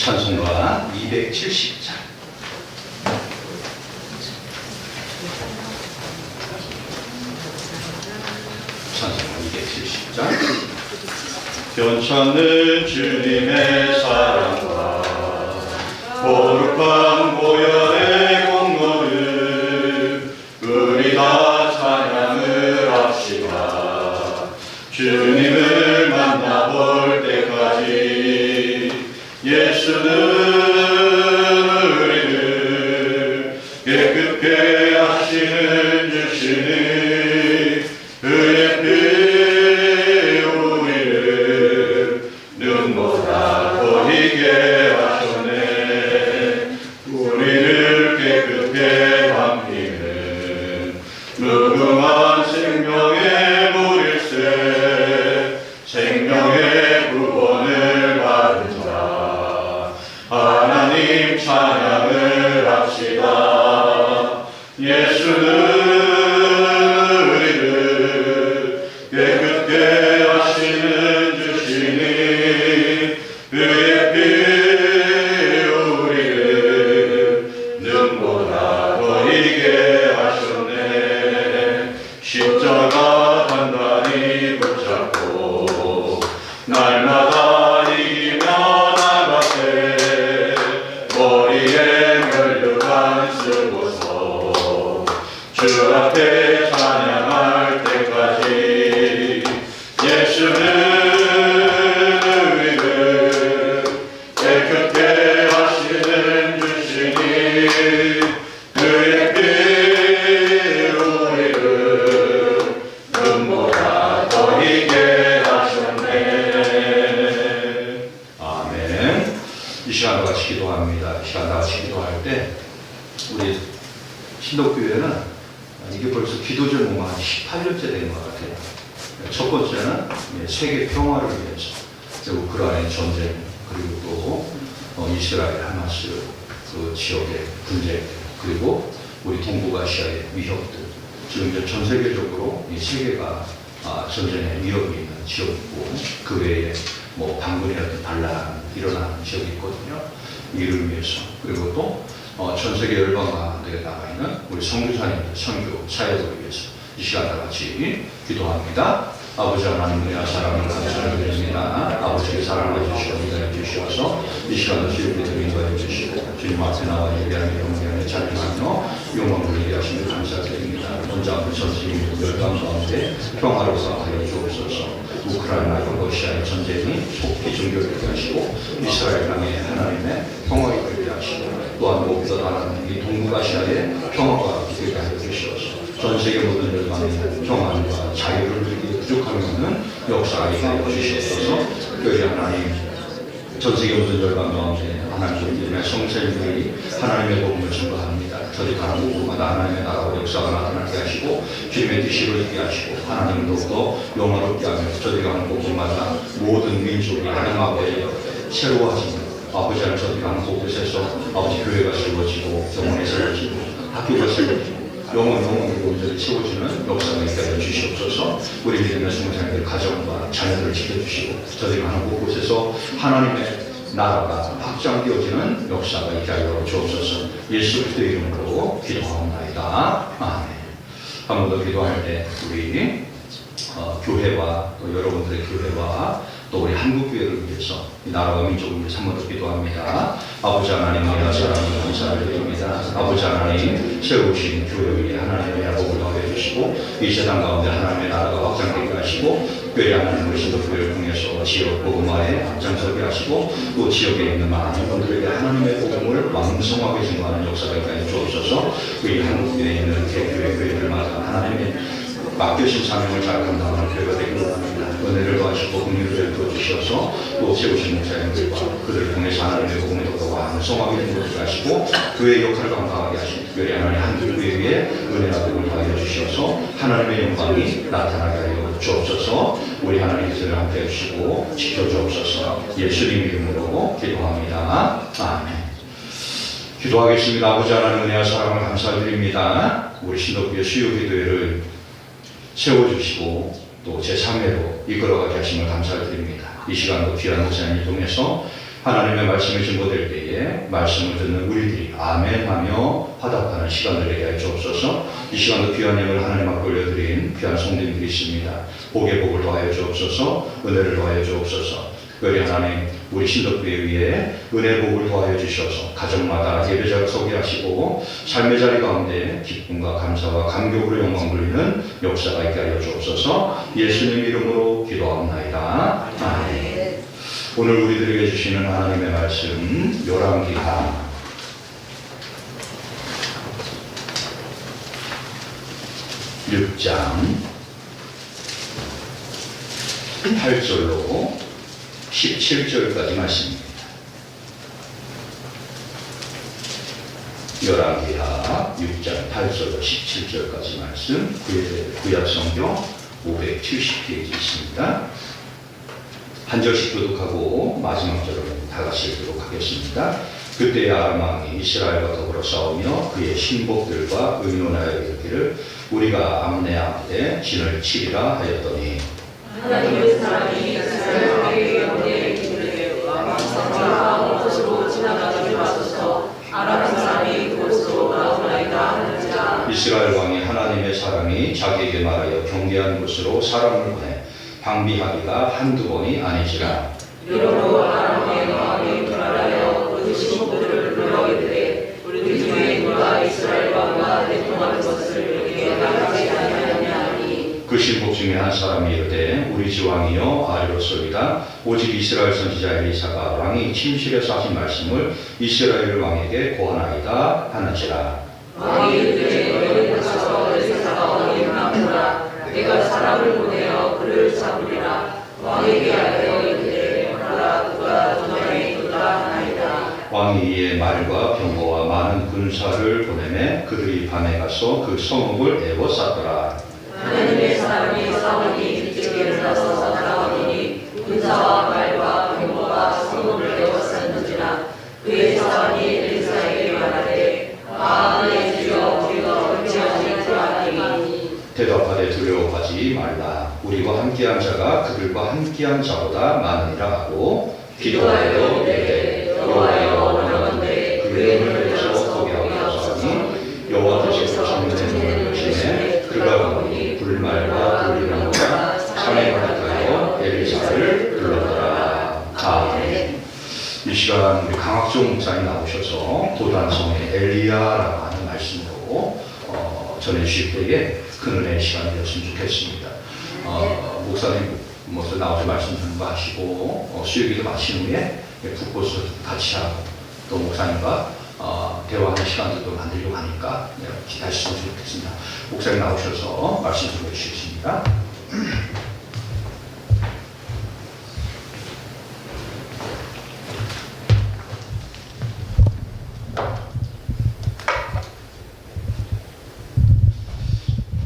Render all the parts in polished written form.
찬송가 270장. 찬송가 270장. 변찮는 주님의 사랑과 거룩한 보혈의 공로를 우리 다 찬양을 합시다. 주님을 만나볼 때까지 예수는 우리를 깨끗게 하시는 주시니 그의 피 우리를 눈보다 보이게 하셨네. 우리를 깨끗게 담기는 무궁한 생명의 물일세. 생명의 구원을 받은 자 하나님 찬양을 합시다. 예수는 우리를 깨끗게 하시는 주시니 그의 피 우리를 눈보다 보이게 하셨네. 십자가 단단히 붙잡고 날마다 이기며 나가세. 머리에 면류관 쓰고서 주 앞에 찬양할 때까지 예수는 우리를 깨끗게 하시는 주시니 그의 피 우리를 눈보다 보이게 하셨네. 아멘. 이 시간 다 같이 기도합니다. 이 시간 다 같이 기도할 때 우리 신덕교회는 이게 벌써 기도 제목만 한 18년째 된 것 같아요. 첫 번째는 세계 평화를 위해서, 우크라이나 전쟁, 그리고 또 이스라엘 하마스 그 지역의 분쟁, 그리고 우리 동북아시아의 위협들. 지금 이제 전 세계적으로 이 세계가 전쟁의 위협이 있는 지역이고, 그 외에 뭐 반군이라든 반란 일어나는 지역이 있거든요. 이를 위해서, 그리고 또 전 세계 열방가운데 나가 있는 우리 선교사님들, 선교 사역을 위해서 이 시간 다 같이 기도합니다. 아버지 하나님, 은혜와 사랑을 감사드립니다. 아버지의 사랑을 주시고 인도해 주시어서 이 시간도 주님께서 인도해 주시고 주님 앞에 나와 예배하며 영광을 찬양하며 영광을 예배하시며 감사드립니다. 혼자하고 전쟁이 열방 가운데 평화로서 하여 주옵소서. 우크라이나와 러시아의 전쟁이 속히 종결되게 하시고 이스라엘 땅에 하나님의 평화가 있게 하시고 또한 무엇보다 나아가는 이 동북아시아의 평화가 있게 하여 주시옵소서. 전 세계 모든 열방의 평안과 자유를 누리기 부족함이 없는 역사가 있게 하여 주시옵소서. 교회 하나님, 전 세계 모든 열방 가운데 하나님의 이름의 성체님들이 하나님의 복음을 전파합니다. 저희 가는 곳마다 하나님의 나라와 역사가 나타나게 하시고 주님의 뜻을 이루게 하시고 하나님을 더욱더 영화롭게 하며 저희 가는 곳마다 모든 민족이 하나님 앞에 새로워지는 아버지 하나님, 저희 가는 곳에서 아버지 교회가 세워지고 병원이 세워지고 학교가 세워지고 영원히 우리들을 채워주는 역사가 있게 하여 주시옵소서. 우리 믿음의 성장들 가정과 자녀들을 지켜주시고 저희가 하는 곳곳에서 하나님의 나라가 확장되어지는 역사가 있게 하여 주옵소서. 예수 그리스도의 이름으로 기도하옵나이다. 아멘. 한 번 더 기도할 때 우리 교회와 또 여러분들의 교회와 또 우리 한국교회를 위해서 이 나라와 민족을 위해서 한 번 더 기도합니다. 아버지 하나님, 은혜와 사랑을 감사드립니다. 아버지 하나님, 세우신 교회 위에 하나님의 야복을 더해 주시고 이 세상 가운데 하나님의 나라가 확장되게 하시고 교회 하나님의 신도교회를 통해서 지역 복음화에 앞장서게 하시고 또 지역에 있는 많은 분들에게 하나님의 복음을 왕성하게 증거하는 역사가 있게 주옵소서. 우리 한국교회에 있는 교회들마다 하나님의 맡겨진 사명을 잘 감당하는 교회가 되기를 원합니다. 은혜를 더하시고 긍휼을 주셔서 또 세우신 목사님들과 그들을 통해서 하나님의 복음을 더욱 왕성하게 이루어지게 하시고 교회의 역할을 감당하게 하시고 특별히 하나님 한국교회 위에 은혜와 복을 더하여 주셔서 하나님의 영광이 나타나게 하여 주옵소서. 우리 하나님께서 함께 해주시고 지켜주옵소서. 예수님 이름으로 기도합니다. 아멘. 기도하겠습니다. 아버지 하나님, 은혜와 사랑을 감사드립니다. 우리 신덕교회 수요기도회를 세워주시고 또 제3회로 이끌어가게 하심을 감사드립니다. 이 시간도 귀한 목사님을 통해서 하나님의 말씀이 증거될 때에 말씀을 듣는 우리들이 아멘하며 화답하는 시간을 되게 하여 주옵소서. 이 시간도 귀한 예물 하나님 앞에 올려드린 귀한 성도님들이 있습니다. 복의 복을 더하여 주옵소서. 은혜를 더하여 주옵소서. 특별히 하나님 우리 신덕교회 위에 은혜 복을 더하여 주셔서 가정마다 예배자를 서게 하시고 삶의 자리 가운데 기쁨과 감사와 감격으로 영광 돌리는 역사가 있게 하여 주옵소서. 예수님 이름으로 기도합나이다. 아멘. 오늘 우리들에게 주시는 하나님의 말씀 열왕기하 6장 8절로 17절까지 말씀입니다. 열왕기하 6장 8절로 17절까지 말씀, 구약성경 570페이지 있습니다. 한 절씩 교독하고 마지막 절은 다 같이 읽도록 하겠습니다. 그때 아람 왕이 이스라엘과 더불어 싸우며 그의 신복들과 의논하여 이르기를 우리가 암내아 때 진을 치리라 하였더니 하나님의 사람이 이스라엘에게 영내에 이르되 왕성과 곳으로 지나가지 마소서. 아람 사람이 그곳으로 나오나이다 하는지라. 이스라엘 왕이 하나님의 사람이 자기에게 말하여 경계한 곳으로 사람을 보내 방비하기가 한두 번이 아니지라. 이러므로 아람 왕이 말하여 그 신복들을 불러 이르되 우리 중에 누가 이스라엘 왕과 대통하는 것을 우리에게 말하지 아니하느냐 하니 그 신복 중에 한 사람이 이르되 우리 주 왕이여 아리로소이다. 오직 이스라엘 선지자 엘리사가 왕이 침실에서 하신 말씀을 이스라엘 왕에게 고하나이다 하는지라. 왕이 이르되 너희는 가서 엘리사가 왕에게 말하노라. 내가 사람을 보내어 그를 잡으리라. 왕에게 하여 이르되 보라 그가 도망에 있도다 하나이다. 왕이 이에 말과 병거와 많은 군사를 보내매 그들이 밤에 가서 그 성읍을 에워쌌더라. 하나님의 사람이 사원이 일찍 일어나서 나가보니 군사와 말과 병거가 성읍을 에워쌌는지라. 그의 사원이 엘리사에게 말하되 내 주여 우리가 어찌하지 그러하니. 대답하되 두려워하지 말라. 우리와 함께한 자가 그들과 함께한 자보다 많으니라 하고 기도하여 이르되 여호와여 원하건대 그의 눈을 들어서 보게 하옵소서 하니 여호와께서 정면에 보시매 그가 보니 불말과 불이라노라. 산에 가득하여 엘리사를 불렀더라. 아멘. 이 시간 우리 강학종 목사님 나오셔서 도단성의 엘리야라고 하는 말씀으로 전해주실 때에 큰 은혜의 시간이 되었으면 좋겠습니다. 목사님 먼저 나오셔서 말씀 전부하시고 수요기도 마친 후에 북코스 같이 하고 또 목사님과 대화하는 시간들도 만들려고 하니까 기다리시면 좋겠습니다. 목사님 나오셔서 말씀 전해 주시겠습니다.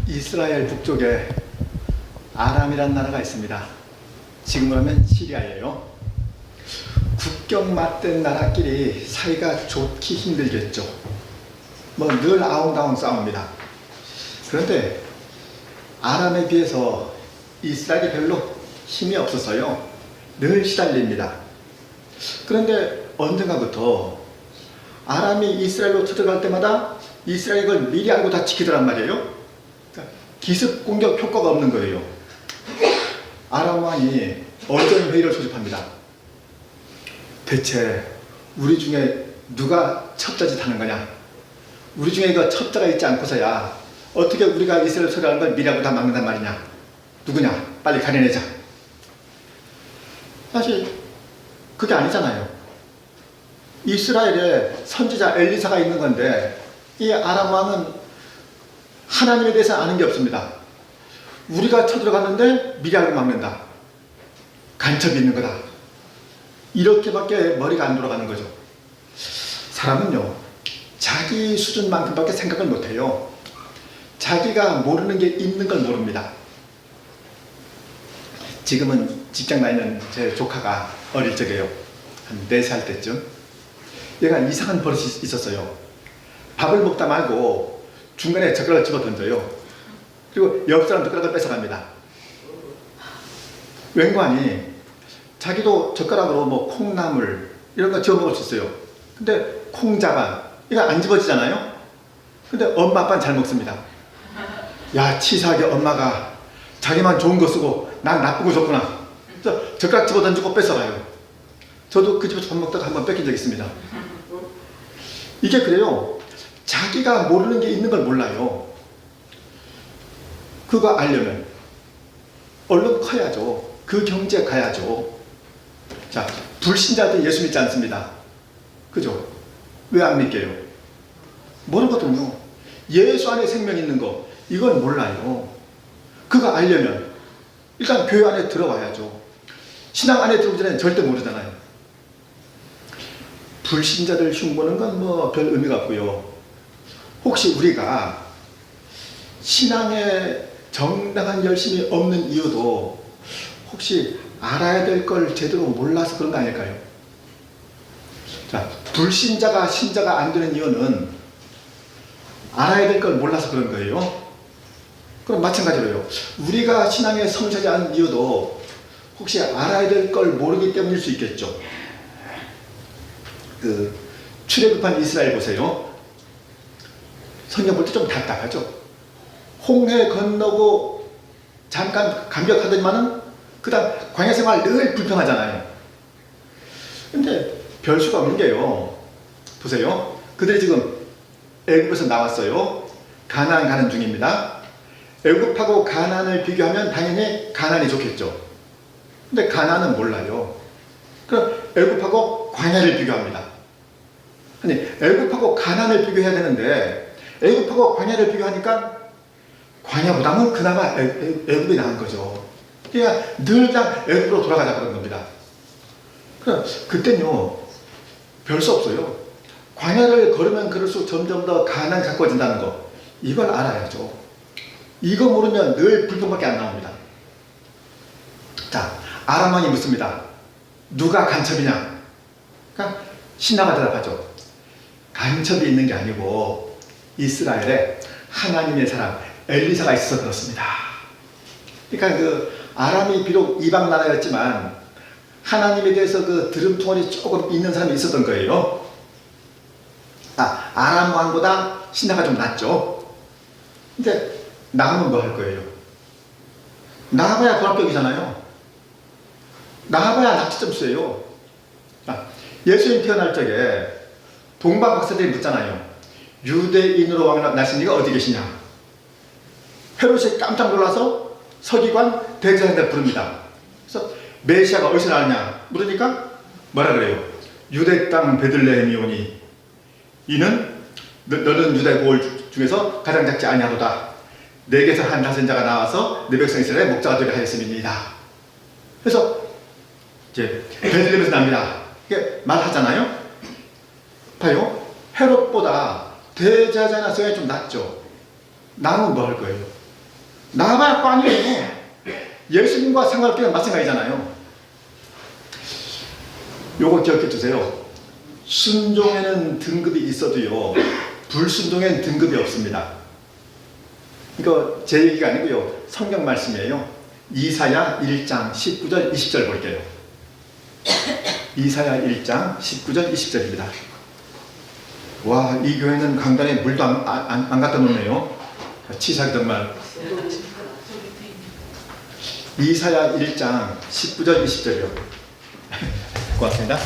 이스라엘 북쪽에 아람이라는 나라가 있습니다. 지금으로 하면 시리아예요. 국경 맞댄 나라끼리 사이가 좋기 힘들겠죠. 뭐 늘 아웅다웅 싸웁니다. 그런데 아람에 비해서 이스라엘이 별로 힘이 없어서요. 늘 시달립니다. 그런데 언젠가부터 아람이 이스라엘로 쳐들어갈 때마다 이스라엘이 그걸 미리 알고 다 지키더란 말이에요. 기습 공격 효과가 없는 거예요. 아람 왕이 어떤 회의를 소집합니다. 대체 우리 중에 누가 첩자짓 하는 거냐? 우리 중에 이거 첩자가 있지 않고서야 어떻게 우리가 이스라엘 쳐들어가는 걸 미리 알고 다 막는단 말이냐? 누구냐? 빨리 가려내자. 사실 그게 아니잖아요. 이스라엘에 선지자 엘리사가 있는 건데 이 아람 왕은 하나님에 대해서 아는 게 없습니다. 우리가 쳐들어갔는데 미리 알고 막는다. 간첩이 있는 거다. 이렇게밖에 머리가 안 돌아가는 거죠. 사람은요, 자기 수준만큼밖에 생각을 못해요. 자기가 모르는 게 있는 걸 모릅니다. 지금은 직장 다니는 제 조카가 어릴 적에요. 한 4살 때쯤. 얘가 이상한 버릇이 있었어요. 밥을 먹다 말고 중간에 젓가락을 집어 던져요. 그리고 옆 사람 젓가락을 뺏어갑니다. 웬관이 자기도 젓가락으로 뭐 콩나물, 이런 거 지어 먹을 수 있어요. 근데 콩자반 이거 안 집어지잖아요. 근데 엄마 아빠는 잘 먹습니다. 야, 치사하게 엄마가 자기만 좋은 거 쓰고 난 나쁘고 좋구나. 그래서 젓가락 집어 던지고 뺏어가요. 저도 그 집에서 밥 먹다가 한번 뺏긴 적 있습니다. 이게 그래요. 자기가 모르는 게 있는 걸 몰라요. 그거 알려면 얼른 커야죠. 그 경지에 가야죠. 자, 불신자들 예수 믿지 않습니다. 그죠? 왜 안 믿게요? 모르거든요. 예수 안에 생명 있는 거 이건 몰라요. 그거 알려면 일단 교회 안에 들어와야죠. 신앙 안에 들어오기 전에 절대 모르잖아요. 불신자들 흉보는 건 뭐 별 의미가 없고요. 혹시 우리가 신앙에 정당한 열심이 없는 이유도 혹시 알아야 될 걸 제대로 몰라서 그런 거 아닐까요? 자, 불신자가 신자가 안 되는 이유는 알아야 될 걸 몰라서 그런 거예요. 그럼 마찬가지로요. 우리가 신앙에 성실하지 않은 이유도 혹시 알아야 될 걸 모르기 때문일 수 있겠죠. 그 출애굽한 이스라엘 보세요. 성경 볼 때 좀 답답하죠. 홍해 건너고 잠깐 감격하더니만은 그 다음 광야 생활 늘 불평하잖아요. 근데 별 수가 없는 게요. 보세요. 그들이 지금 애굽에서 나왔어요. 가나안 가는 중입니다. 애굽하고 가나안을 비교하면 당연히 가나안이 좋겠죠. 근데 가나안은 몰라요. 그럼 애굽하고 광야를 비교합니다. 아니, 애굽하고 가나안을 비교해야 되는데 애굽하고 광야를 비교하니까 광야보다는 그나마 애굽이 나은 거죠. 그러니까 늘 그냥 애굽으로 돌아가자 그런 겁니다. 그럼 그땐요 별 수 없어요. 광야를 걸으면 걸을수록 점점 더 가난이 가까워진다는 거 이걸 알아야죠. 이거 모르면 늘 불평밖에 안 나옵니다. 자, 아람 왕이 묻습니다. 누가 간첩이냐? 그러니까 신하가 대답하죠. 간첩이 있는 게 아니고 이스라엘에 하나님의 사람 엘리사가 있어서 그렇습니다. 그러니까 그 아람이 비록 이방 나라였지만 하나님에 대해서 그 들음통이 조금 있는 사람이 있었던 거예요. 아람 왕보다 신하가 좀 낫죠. 근데 나가면 뭐 할 거예요? 나가봐야 고합격이잖아요. 나가봐야 낙지점수예요. 예수님 태어날 적에 동방 박사들이 묻잖아요. 유대인으로 왕 나신 이가 어디 계시냐? 헤롯이 깜짝 놀라서 서기관 대제사장한테 부릅니다. 그래서 메시아가 어디서 나왔냐 물으니까 뭐라 그래요? 유대 땅 베들레헴이 오니 이는 너는 유대 고을 중에서 가장 작지 아니하도다. 내게서 한 다섯 자가 나와서 내 백성 이스라엘의 목자가 되게 하였음이니이다. 그래서 이제 베들레헴에서 납니다. 이게 말하잖아요. 봐요. 헤롯보다 대제사장이나 서기관이 좀 낫죠. 나는 뭐 할 거예요? 나봐야 꽝이에요. 예수님과 상관없기는 마찬가지잖아요. 요거 기억해 두세요. 순종에는 등급이 있어도요 불순종에는 등급이 없습니다. 이거 제 얘기가 아니고요 성경 말씀이에요. 이사야 1장 19절 20절 볼게요. 이사야 1장 19절 20절입니다. 와, 이 교회는 강단에 물도 안 갖다 놓네요. 치사하게 정말. 이사야 1장 19절 20절이요. 고맙습니다.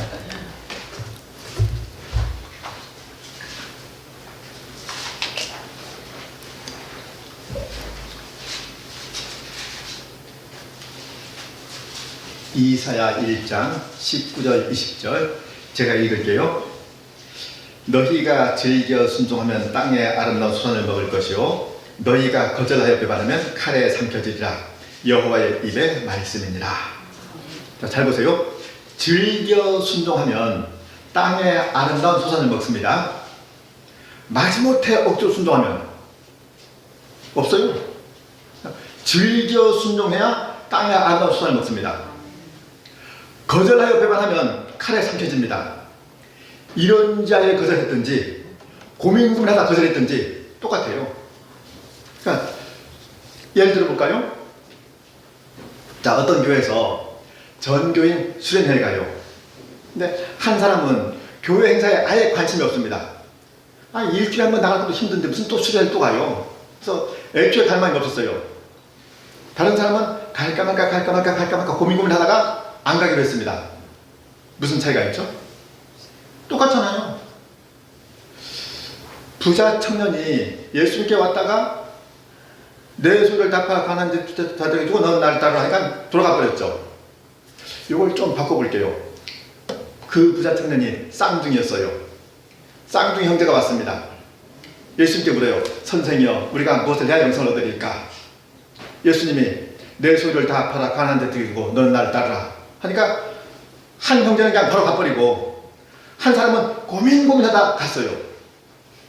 이사야 1장 19절 20절 제가 읽을게요. 너희가 즐겨 순종하면 땅의 아름다운 소산을 먹을 것이요 너희가 거절하여 배반하면 칼에 삼켜지리라. 여호와의 입의 말씀이니라. 자, 잘 보세요. 즐겨 순종하면 땅의 아름다운 소산을 먹습니다. 마지못해 억지로 순종하면 없어요. 즐겨 순종해야 땅의 아름다운 소산을 먹습니다. 거절하여 배반하면 칼에 삼켜집니다. 이런 자에 거절했든지 고민 고민하다 거절했든지 똑같아요. 그러니까 예를 들어 볼까요? 자, 어떤 교회에서 전교인 수련회를 가요. 근데 한 사람은 교회 행사에 아예 관심이 없습니다. 일주일에 한 번 나갈 것도 힘든데 무슨 또 수련을 또 가요. 그래서 애초에 갈 마음이 없었어요. 다른 사람은 갈까 말까 고민하다가 안 가기로 했습니다. 무슨 차이가 있죠? 똑같잖아요. 부자 청년이 예수님께 왔다가 내 소리를 다 가난 데 다되고 너는 나를 따라 하니까 돌아가 버렸죠. 이걸 좀 바꿔볼게요. 그 부자 청년이 쌍둥이였어요. 쌍둥이 형제가 왔습니다. 예수님께 물어요. 선생이여, 우리가 무엇을 해야 영생을 얻으리까? 예수님이 내 소유를 다 팔아 가난한 데 드리고 너는 나를 따르라 하니까 한 형제는 그냥 바로 가버리고 한 사람은 고민하다 갔어요.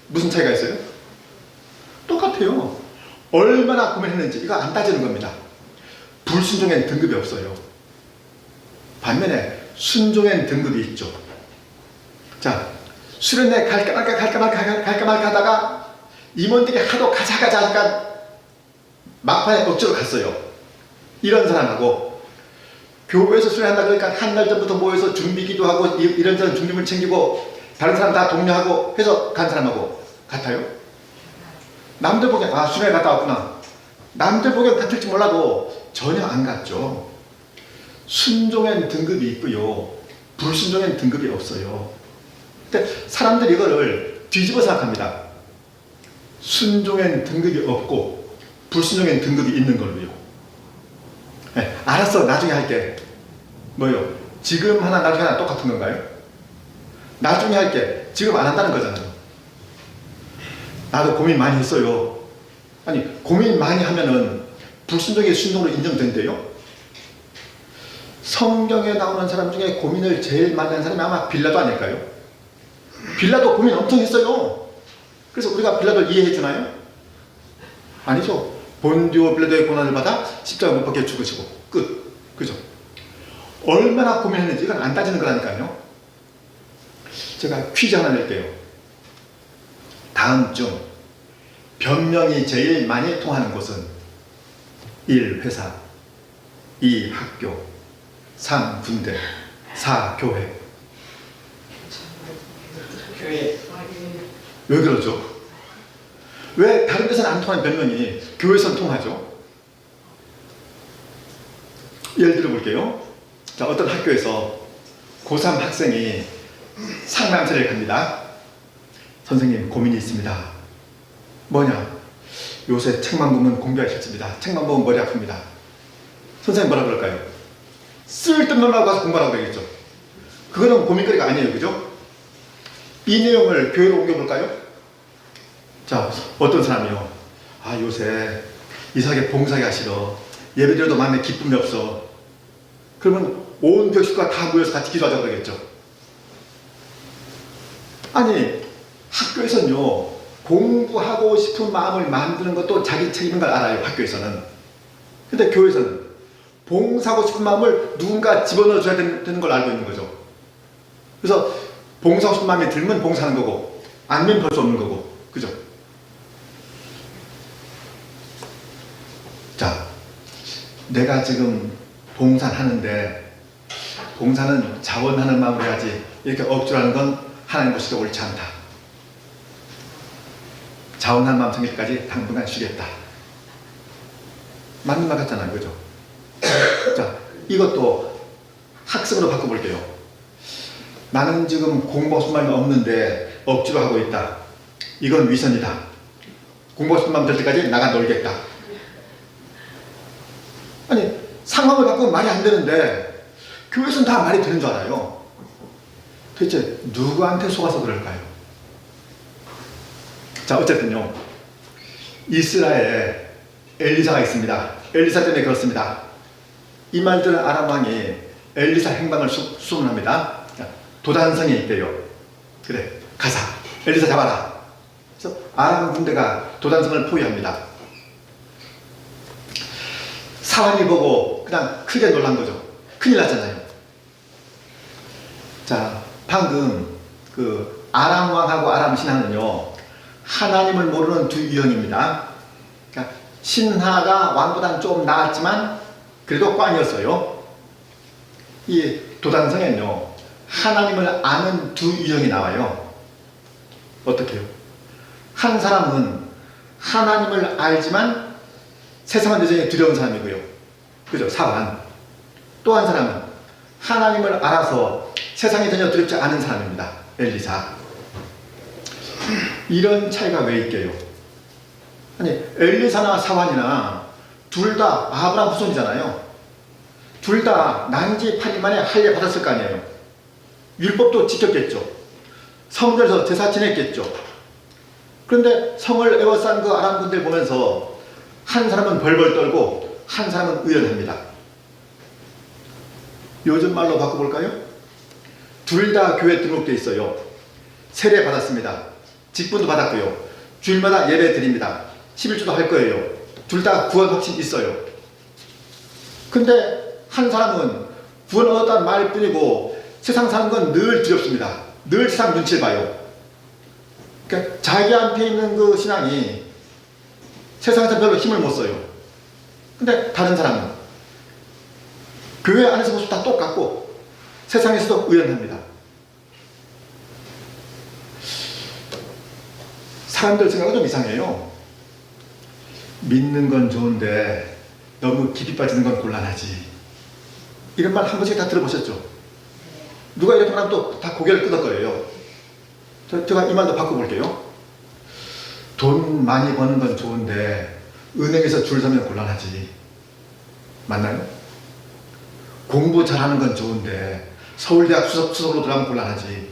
무슨 차이가 있어요? 똑같아요. 얼마나 고민했는지 이거 안 따지는 겁니다. 불순종엔 등급이 없어요. 반면에 순종엔 등급이 있죠. 자, 수련회 갈까 말까 하다가 임원들이 하도 가자 하니까 막판에 억지로 갔어요. 이런 사람하고 교회에서 수련한다 그러니까 한 달 전부터 모여서 준비기도 하고 이런저런 준비물 챙기고 다른 사람 다 독려하고 해서 간 사람하고 같아요? 남들 보기엔 수련회 갔다 왔구나. 남들 보기엔 같을지 몰라도 전혀 안 갔죠. 순종엔 등급이 있고요. 불순종엔 등급이 없어요. 근데 사람들이 이거를 뒤집어 생각합니다. 순종엔 등급이 없고 불순종엔 등급이 있는 걸로요. 네, 알았어, 나중에 할게. 뭐요? 지금 하나 나중에 하나 똑같은 건가요? 나중에 할게. 지금 안 한다는 거잖아요. 나도 고민 많이 했어요. 아니, 고민 많이 하면은 불순종의 순종으로 인정된대요. 성경에 나오는 사람 중에 고민을 제일 많이 한 사람이 아마 빌라도 아닐까요? 빌라도 고민 엄청 했어요. 그래서 우리가 빌라도를 이해해 주나요? 아니죠. 본디오 빌라도의 고난을 받아 십자가 못 박혀 죽으시고 끝. 그죠? 얼마나 고민했는지 이건 안 따지는 거라니까요. 제가 퀴즈 하나 낼게요. 다음 중 변명이 제일 많이 통하는 곳은 1. 회사 2. 학교 3. 군대 4. 교회. 교회. 왜 그러죠? 왜 다른 데서는 안 통하는 변명이 교회에서는 통하죠? 예를 들어 볼게요. 자, 어떤 학교에서 고3 학생이 상담실에 갑니다. 선생님, 고민이 있습니다. 뭐냐? 요새 책만 보면 공부하기 싫습니다. 책만 보면 머리 아픕니다. 선생님 뭐라 그럴까요? 쓸데없는 말 가서 공부하라고 되겠죠. 그거는 고민거리가 아니에요. 그죠? 이 내용을 교회로 옮겨볼까요? 자, 어떤 사람이요? 요새 이상하게 봉사하기가 싫어. 예배드려도 마음에 기쁨이 없어. 그러면 온 교식과 다 모여서 같이 기도하자고 그러겠죠. 아니, 학교에서는요, 공부하고 싶은 마음을 만드는 것도 자기 책임인 걸 알아요. 학교에서는. 근데 교회에서는 봉사하고 싶은 마음을 누군가 집어넣어 줘야 되는 걸 알고 있는 거죠. 그래서 봉사하고 싶은 마음이 들면 봉사하는 거고 아니면 볼 수 없는 거고. 그죠? 자, 내가 지금 봉사하는데 봉사는 자원하는 마음으로 해야지 이렇게 억지로 하는 건 하나님 보시기에 옳지 않다. 자원하는 마음 생길 때까지 당분간 쉬겠다. 맞는 말 같잖아요. 그죠? 자, 이것도 학습으로 바꿔볼게요. 나는 지금 공부하고 싶은 마음이 없는데 억지로 하고 있다. 이건 위선이다. 공부하고 싶은 마음 들 때까지 나가 놀겠다. 아니, 상황을 바꾸면 말이 안 되는데 교회에서는 다 말이 되는 줄 알아요. 도대체 누구한테 속아서 그럴까요? 자, 어쨌든요, 이스라엘에 엘리사가 있습니다. 엘리사 때문에 그렇습니다. 이 말들은 아람 왕이 엘리사 행방을 수문합니다. 도단성에 있대요. 그래, 가자, 엘리사 잡아라. 그래서 아람 군대가 도단성을 포위합니다. 사람이 보고 그냥 크게 놀란 거죠. 큰일 났잖아요. 자, 방금 그 아람 왕하고 아람 신하는요, 하나님을 모르는 두 유형입니다. 그러니까 신하가 왕보다는 좀 나았지만 그래도 꽝이었어요. 이 도단성에는요, 하나님을 아는 두 유형이 나와요. 어떻게요? 한 사람은 하나님을 알지만 세상은 여전히 두려운 사람이고요. 그죠? 사반. 또 한 사람은 하나님을 알아서 세상이 전혀 두렵지 않은 사람입니다. 엘리사. 이런 차이가 왜 있게요? 아니, 엘리사나 사반이나 둘 다 아브라함 후손이잖아요. 둘 다 난지 8일 만에 할례 받았을 거 아니에요. 율법도 지켰겠죠. 성전에서 제사 지냈겠죠. 그런데 성을 에워싼 그 아람 군대를 보면서 한 사람은 벌벌 떨고 한 사람은 의연합니다. 요즘 말로 바꿔볼까요? 둘 다 교회 등록돼 있어요. 세례 받았습니다. 직분도 받았고요. 주일마다 예배 드립니다. 11조도 할 거예요. 둘 다 구원 확신 있어요. 근데 한 사람은 구원 얻었다는 말뿐이고 세상 사는 건 늘 두렵습니다. 늘 세상 눈치를 봐요. 그러니까 자기한테 있는 그 신앙이 세상에서 별로 힘을 못 써요. 근데 다른 사람은 교회 안에서 모습 다 똑같고 세상에서도 의연합니다. 사람들 생각은 좀 이상해요. 믿는 건 좋은데 너무 깊이 빠지는 건 곤란하지. 이런 말 한 번씩 다 들어보셨죠? 누가 이렇게 말하면 또 다 고개를 끄덕거려요. 제가 이 말도 바꿔볼게요. 돈 많이 버는 건 좋은데 은행에서 줄 서면 곤란하지. 맞나요? 공부 잘하는 건 좋은데 서울대학 수석으로 들어가면 곤란하지.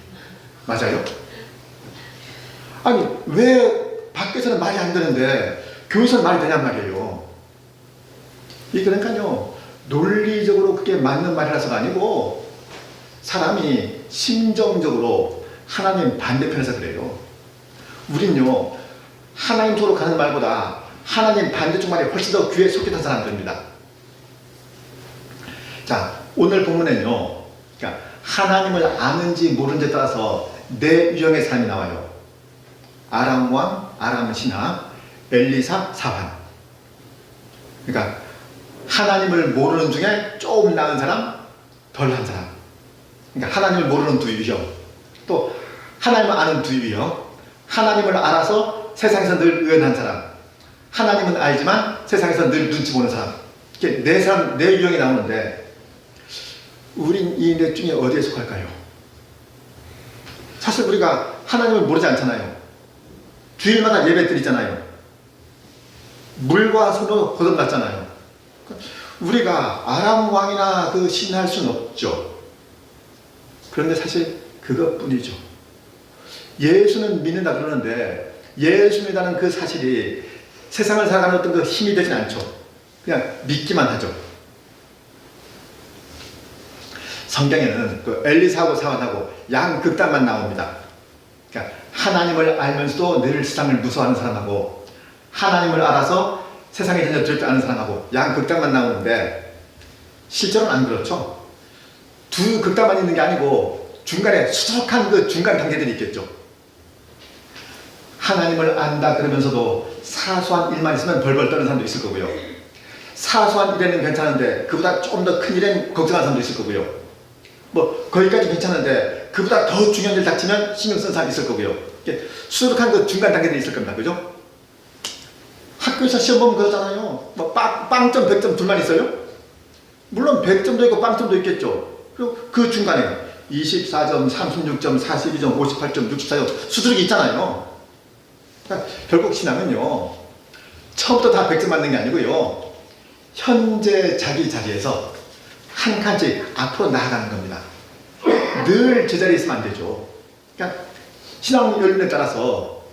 맞아요? 아니, 왜 밖에서는 말이 안 되는데 교회에서는 말이 되냔 말이에요. 이 그러니까요, 논리적으로 그게 맞는 말이라서가 아니고 사람이 심정적으로 하나님 반대편에서 그래요. 우린요, 하나님 쪽으로 가는 말보다 하나님 반대쪽 말이 훨씬 더 귀에 속했던 사람들입니다. 자, 오늘 본문에는요, 그러니까 하나님을 아는지 모르는지에 따라서 네 유형의 사람이 나와요. 아람 왕, 아람 신하, 엘리사, 사반. 그러니까 하나님을 모르는 중에 조금 나은 사람, 덜한 사람. 그러니까 하나님을 모르는 두 유형, 또 하나님을 아는 두 유형, 하나님을 알아서 세상에서 늘 의연한 사람, 하나님은 알지만 세상에서 늘 눈치 보는 사람. 이렇게 네 사람, 네 유형이 나오는데 우린 이 넷 중에 어디에 속할까요? 사실 우리가 하나님을 모르지 않잖아요. 주일마다 예배 드리잖아요. 물과 손으로 거듭났잖아요. 우리가 아람 왕이나 그 신할 수는 없죠. 그런데 사실 그것뿐이죠. 예수는 믿는다 그러는데 예수 믿다는 그 사실이 세상을 살아가는 어떤 그 힘이 되진 않죠. 그냥 믿기만 하죠. 성경에는 그 엘리사하고 사반하고 양극단만 나옵니다. 그러니까 하나님을 알면서도 늘 세상을 무서워하는 사람하고 하나님을 알아서 세상에 전혀 두렵지 않은 사람하고 양극단만 나오는데 실제로는 안 그렇죠. 두 극단만 있는 게 아니고 중간에 수북한 그 중간 단계들이 있겠죠. 하나님을 안다 그러면서도 사소한 일만 있으면 벌벌 떠는 사람도 있을 거고요. 사소한 일에는 괜찮은데 그보다 조금 더 큰 일엔 걱정하는 사람도 있을 거고요. 뭐 거기까지 괜찮은데 그보다 더 중요한 일 닥치면 신경 쓰는 사람이 있을 거고요. 이렇게 수북한 그 중간 단계들이 있을 겁니다. 그죠? 학교에서 시험 보면 그러잖아요. 뭐 빵점 100점 둘만 있어요? 물론 100점도 있고 빵점도 있겠죠. 그리고 그 중간에 24점, 36점, 42점, 58점, 64점 수두룩이 있잖아요. 그러니까 결국 신앙은요, 처음부터 다 100점 맞는 게 아니고요, 현재 자기 자리에서 한 칸씩 앞으로 나아가는 겁니다. 늘 제자리에 있으면 안 되죠. 그러니까 신앙 열림에 따라서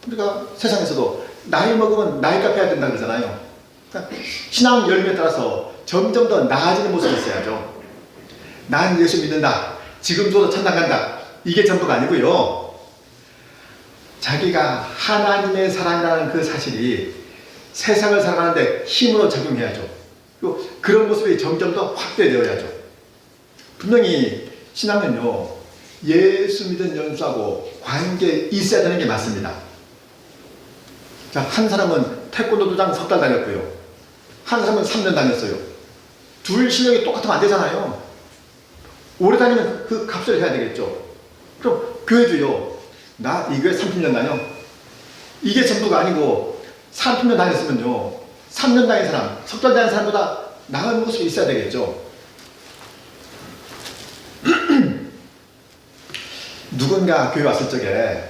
우리가 세상에서도 나이 먹으면 나이 값해야 된다 그러잖아요. 그러니까 신앙 열림에 따라서 점점 더 나아지는 모습이 있어야죠. 난 예수 믿는다, 지금도 천당 간다, 이게 전부가 아니고요, 자기가 하나님의 사랑이라는 그 사실이 세상을 살아가는데 힘으로 작용해야죠. 그리고 그런 모습이 점점 더 확대되어야죠. 분명히 신앙은요, 예수 믿은 연수하고 관계 있어야 되는 게 맞습니다. 자, 한 사람은 태권도 도장 석 달 다녔고요, 한 사람은 3년 다녔어요. 둘 실력이 똑같으면 안 되잖아요. 오래 다니면 그 값을 해야 되겠죠. 그럼 교회도요. 나 이 교회 30년 다녀. 이게 전부가 아니고 30년 다녔으면요. 3년 다닌 사람, 석달 다닌 사람보다 나은 모습이 있어야 되겠죠. 누군가 교회 왔을 적에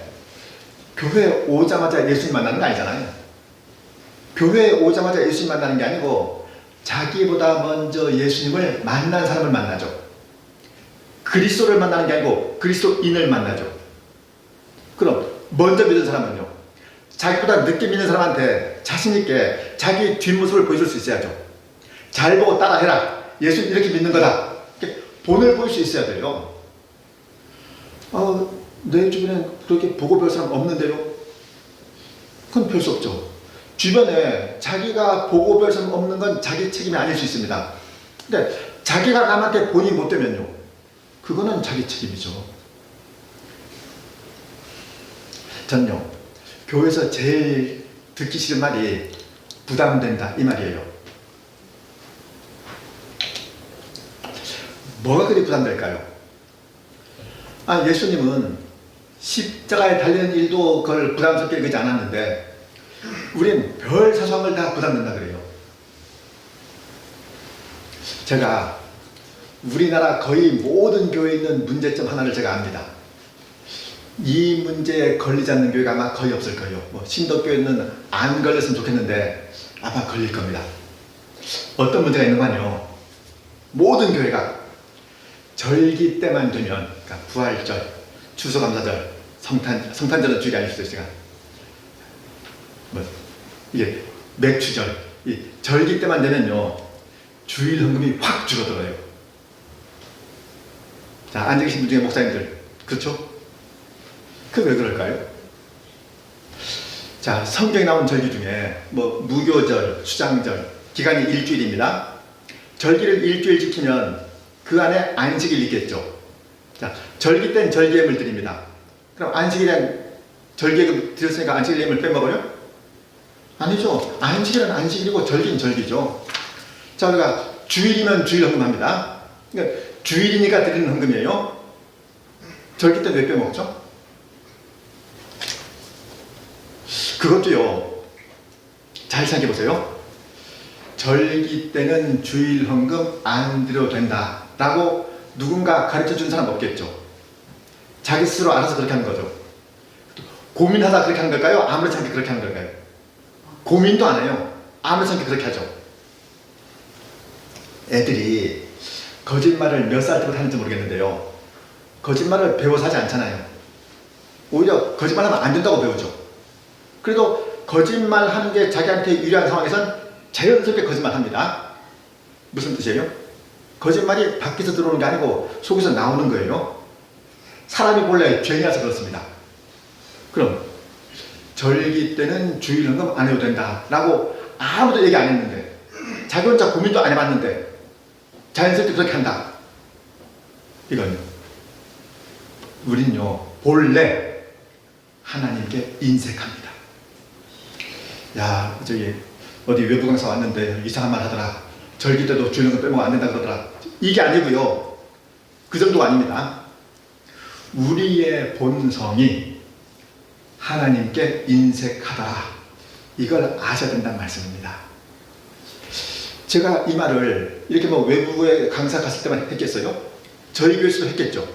교회 오자마자 예수님 만나는 거 아니잖아요. 교회에 오자마자 예수님 만나는 게 아니고 자기보다 먼저 예수님을 만난 사람을 만나죠. 그리스도를 만나는 게 아니고 그리스도인을 만나죠. 그럼 먼저 믿은 사람은요. 자기보다 늦게 믿는 사람한테 자신있게 자기 뒷모습을 보여줄 수 있어야죠. 잘 보고 따라해라. 예수 이렇게 믿는 거다. 이렇게 본을 보일 수 있어야 돼요. 내 주변엔 그렇게 보고 별 사람 없는데요? 그건 별 수 없죠. 주변에 자기가 보고 별 사람 없는 건 자기 책임이 아닐 수 있습니다. 근데 자기가 남한테 본인이 못 되면요. 그거는 자기 책임이죠. 전요. 교회에서 제일 듣기 싫은 말이 부담된다 이 말이에요. 뭐가 그리 부담될까요? 예수님은 십자가에 달리는 일도 그걸 부담스럽게 여기지 않았는데 우린 별 사소한 걸 다 부담된다 그래요. 제가 우리나라 거의 모든 교회에 있는 문제점 하나를 제가 압니다. 이 문제에 걸리지 않는 교회가 아마 거의 없을 거예요. 신덕교회는 안 걸렸으면 좋겠는데 아마 걸릴 겁니다. 어떤 문제가 있는 거 아니에요? 모든 교회가 절기 때만 되면, 그러니까 부활절, 추수감사절, 성탄절은 주일이 아닐 수도 있으니까 이게 맥추절, 이 절기 때만 되면요 주일 헌금이 확 줄어들어요. 자, 앉아 계신 분 중에 목사님들 그렇죠? 그 왜 그럴까요? 자, 성경에 나온 절기 중에 무교절, 수장절 기간이 일주일입니다. 절기를 일주일 지키면 그 안에 안식일 있겠죠. 자, 절기 때는 절기예물 드립니다. 그럼 안식일엔 절기예물 드렸으니까 안식일 예물 빼먹어요? 아니죠. 안식일은 안식일이고 절기는 절기죠. 자, 우리가 주일이면 주일 헌금합니다. 그러니까 주일이니까 드리는 헌금이에요. 절기 때 왜 빼먹죠? 그것도요. 잘 생각해 보세요. 절기 때는 주일 헌금 안 드려도 된다 라고 누군가 가르쳐 준 사람 없겠죠. 자기 스스로 알아서 그렇게 하는 거죠. 고민하다 그렇게 하는 걸까요? 아무렇지 않게 그렇게 하는 걸까요? 고민도 안 해요. 아무렇지 않게 그렇게 하죠. 애들이 거짓말을 몇 살 때부터 하는지 모르겠는데요. 거짓말을 배워서 하지 않잖아요. 오히려 거짓말하면 안 된다고 배우죠. 그래도 거짓말하는 게 자기한테 유리한 상황에선 자연스럽게 거짓말합니다. 무슨 뜻이에요? 거짓말이 밖에서 들어오는 게 아니고 속에서 나오는 거예요. 사람이 몰래 죄인이라서 그렇습니다. 그럼 절기 때는 주일 헌금 안 해도 된다 라고 아무도 얘기 안 했는데 자기 혼자 고민도 안 해봤는데 자연스럽게 그렇게 한다. 이건요. 우린요 본래 하나님께 인색합니다. 야, 저기 어디 외부 강사 왔는데 이상한 말 하더라. 절기 때도 주일 헌금 빼먹으면 안 된다 그러더라. 이게 아니고요. 그 정도가 아닙니다. 우리의 본성이 하나님께 인색하다. 이걸 아셔야 된다는 말씀입니다. 제가 이 말을 이렇게 외부에 강사 갔을 때만 했겠어요? 저희 교회에서도 했겠죠.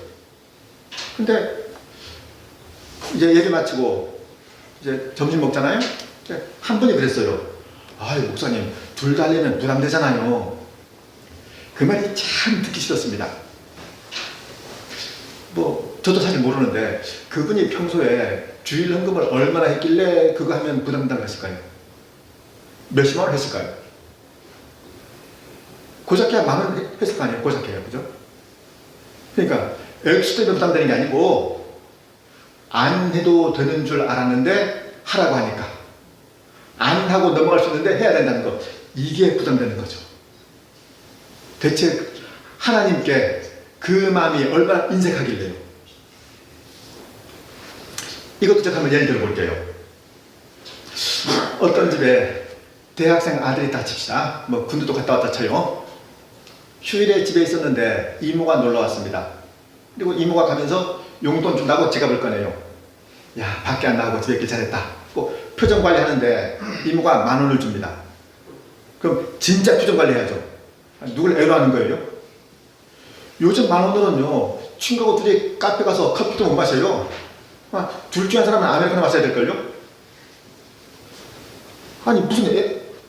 근데 이제 얘기 마치고 이제 점심 먹잖아요. 한 분이 그랬어요. 목사님 둘 다 하려면 부담되잖아요. 그 말이 참 듣기 싫었습니다. 저도 사실 모르는데 그분이 평소에 주일 헌금을 얼마나 했길래 그거 하면 부담된다고 했을까요? 몇십만 원 했을까요? 고작해야 10,000원 했을 거 아니에요? 고작해야, 그죠? 그러니까 액수 때문에 부담되는 게 아니고 안 해도 되는 줄 알았는데 하라고 하니까 안 하고 넘어갈 수 있는데 해야 된다는 거, 이게 부담되는 거죠. 대체 하나님께 그 마음이 얼마나 인색하길래요. 이것도 제가 한번 예를 들어 볼게요. 어떤 집에 대학생 아들이 있다 칩시다. 군대도 갔다 왔다 쳐요. 휴일에 집에 있었는데 이모가 놀러 왔습니다. 그리고 이모가 가면서 용돈 준다고 지갑을 꺼내요. 야, 밖에 안 나가고 집에 있길 잘했다. 표정 관리하는데 이모가 10,000원을 줍니다. 그럼 진짜 표정 관리해야죠. 누굴 애로하는 거예요? 요즘 10,000원으로는요, 친구하고 둘이 카페 가서 커피도 못 마셔요. 둘 중에 한 사람은 아메리카노 마셔야 될걸요? 아니 무슨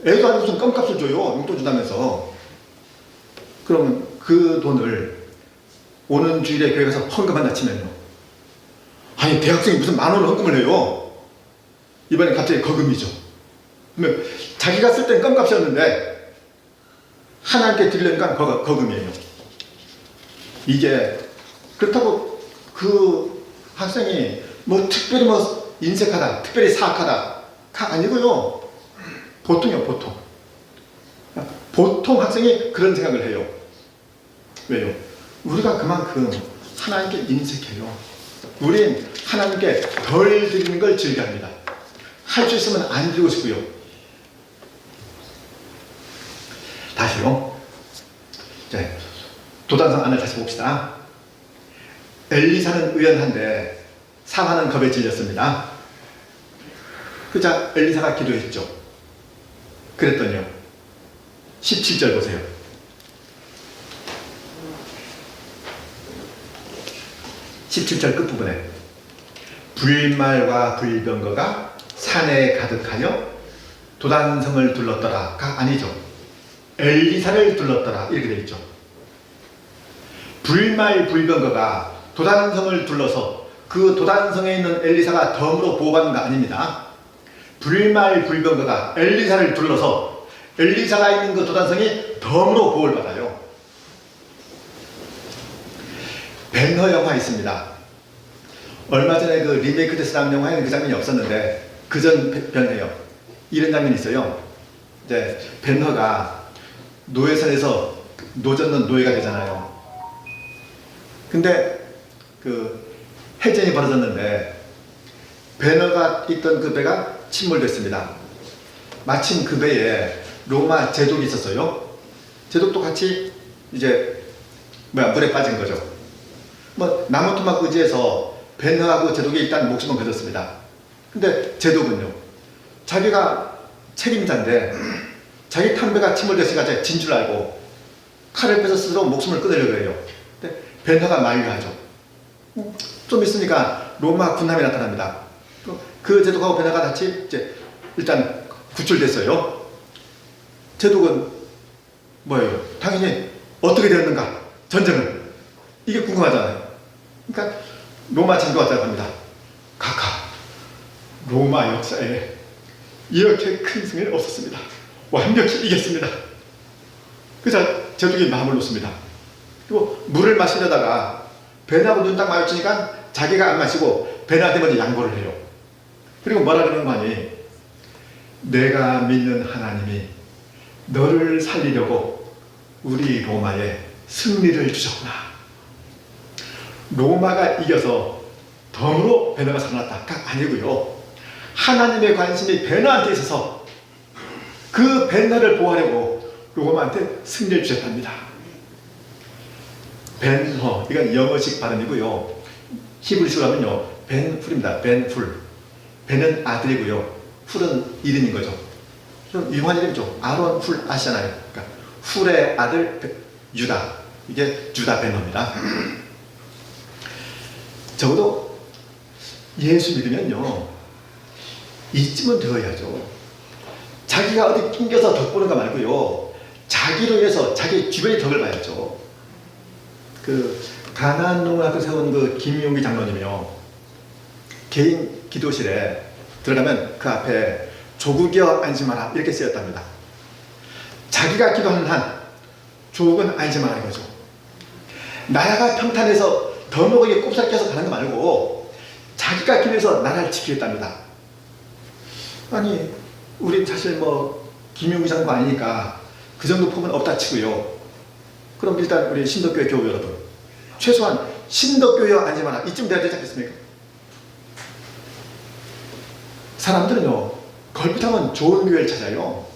애도 아니고 무슨 껌값을 줘요. 용돈 준다면서. 그러면 그 돈을 오는 주일에 교회 가서 헌금한다 치면요, 아니 대학생이 무슨 10,000원을 헌금을 해요. 이번엔 갑자기 거금이죠. 그러면 자기가 쓸 땐 껌값이었는데 하나님께 드리려니까 거금이에요. 이게 그렇다고 그 학생이 뭐 특별히 뭐 인색하다, 특별히 사악하다가 아니고요. 보통이요, 보통. 보통 학생이 그런 생각을 해요. 왜요? 우리가 그만큼 하나님께 인색해요. 우린 하나님께 덜 드리는 걸 즐겨합니다. 할 수 있으면 안 드리고 싶고요. 다시요. 네, 도단성 안을 다시 봅시다. 엘리사는 의연한데 상하는 겁에 질렸습니다. 그자 엘리사가 기도했죠. 그랬더니요, 17절 보세요. 17절 끝부분에 불말과 불병거가 산에 가득하여 도단성을 둘렀더라가 아니죠. 엘리사를 둘렀더라 이렇게 되어 있죠. 불말 불병거가 도단성을 둘러서 그 도단성에 있는 엘리사가 덤으로 보호받는 거 아닙니다. 불말 불병거가 엘리사를 둘러서 엘리사가 있는 그 도단성이 덤으로 보호를 받아요. 벤허 영화 있습니다. 얼마 전에 그 리메이크 돼서 영화에는 그 장면이 없었는데 그전 벤허요. 이런 장면이 있어요. 이제 벤허가 노예선에서 노젓는 노예가 되잖아요. 근데 그 해전이 벌어졌는데 벤허가 있던 그 배가 침몰됐습니다. 마침 그 배에 로마 제독이 있었어요. 제독도 같이 이제 물에 빠진 거죠. 나무 토막 의지해서 벤허하고 제독이 일단 목숨은 거뒀습니다. 근데 제독은요, 자기가 책임자인데 자기 탄배가 침몰됐으니까 진 줄 알고 칼을 빼서 스스로 목숨을 끊으려고 해요. 근데 벤허가 만류하죠. 좀 있으니까 로마 군함이 나타납니다. 그 제독하고 벤허가 같이 이제 일단 구출됐어요. 제독은 뭐예요? 당연히 어떻게 되었는가? 전쟁은 이게 궁금하잖아요. 그러니까 로마 장교가 답합니다. 카카, 로마 역사에 이렇게 큰 승리는 없었습니다. 완벽히 이겼습니다. 그래서 제독이 마음을 놓습니다. 그리고 물을 마시려다가 벤하고 눈 딱 마주치니까 자기가 안 마시고 벤한테 먼저 양보를 해요. 그리고 뭐라 그러는 거 아니? 내가 믿는 하나님이 너를 살리려고 우리 로마에 승리를 주셨구나. 로마가 이겨서 덤으로 벤허가 살아났다가 아니고요. 하나님의 관심이 벤허한테 있어서 그 벤허를 보호하려고 로마한테 승리를 주셨답니다. 벤허, 이건 영어식 발음이고요. 히브리식으로 하면요, 벤훌입니다. 벤훌. 벤은 아들이고요, 훌은 이름인 거죠. 좀 유명한 이름이죠. 아론 훌 아시잖아요. 그러니까 훌의 아들 유다. 이게 유다 벤허입니다. 적어도 예수 믿으면요, 이쯤은 되어야죠. 자기가 어디 낑겨서 덕 보는 거 말고요, 자기로 인해서 자기 주변의 덕을 봐야죠. 그 가나안 농락을 세운 그 김용기 장로님이요, 개인 기도실에 들어가면 그 앞에 조국이여 안심하라 이렇게 쓰였답니다. 자기가 기도하는 한 조국은 안심하라 이거죠. 나라가 평탄해서 더 먹이게 꼽살 껴서 가는 거 말고 자기가 기도해서 나라를 지키겠답니다. 아니 우린 사실 뭐 김용기 장로 아니니까 그 정도 폭은 없다 치고요. 그럼 일단 우리 신덕교회 교우 여러분, 최소한 신덕교회와 안심하라 이쯤 돼야 되지 않겠습니까? 사람들은요, 걸핏하면 좋은 교회를 찾아요.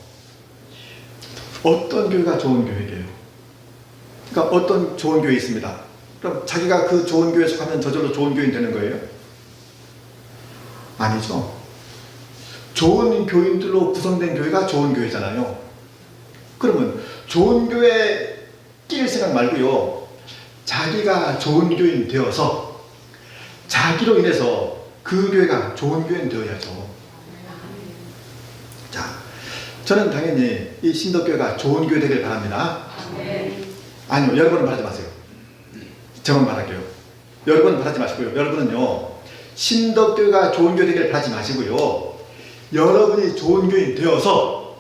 어떤 교회가 좋은 교회예요? 그러니까 어떤 좋은 교회 있습니다. 그럼 자기가 그 좋은 교회에 속하면 저절로 좋은 교인 되는 거예요? 아니죠. 좋은 교인들로 구성된 교회가 좋은 교회잖아요. 그러면 좋은 교회에 끼일 생각 말고요. 자기가 좋은 교인 되어서 자기로 인해서 그 교회가 좋은 교인 되어야죠. 자, 저는 당연히 이 신덕교회가 좋은 교회 되길 바랍니다. 아니요, 여러분은 바라지 마세요. 저만 바랄게요. 여러분은 바라지 마시고요. 여러분은요, 신덕교회가 좋은 교회 되길 바라지 마시고요. 여러분이 좋은 교인 되어서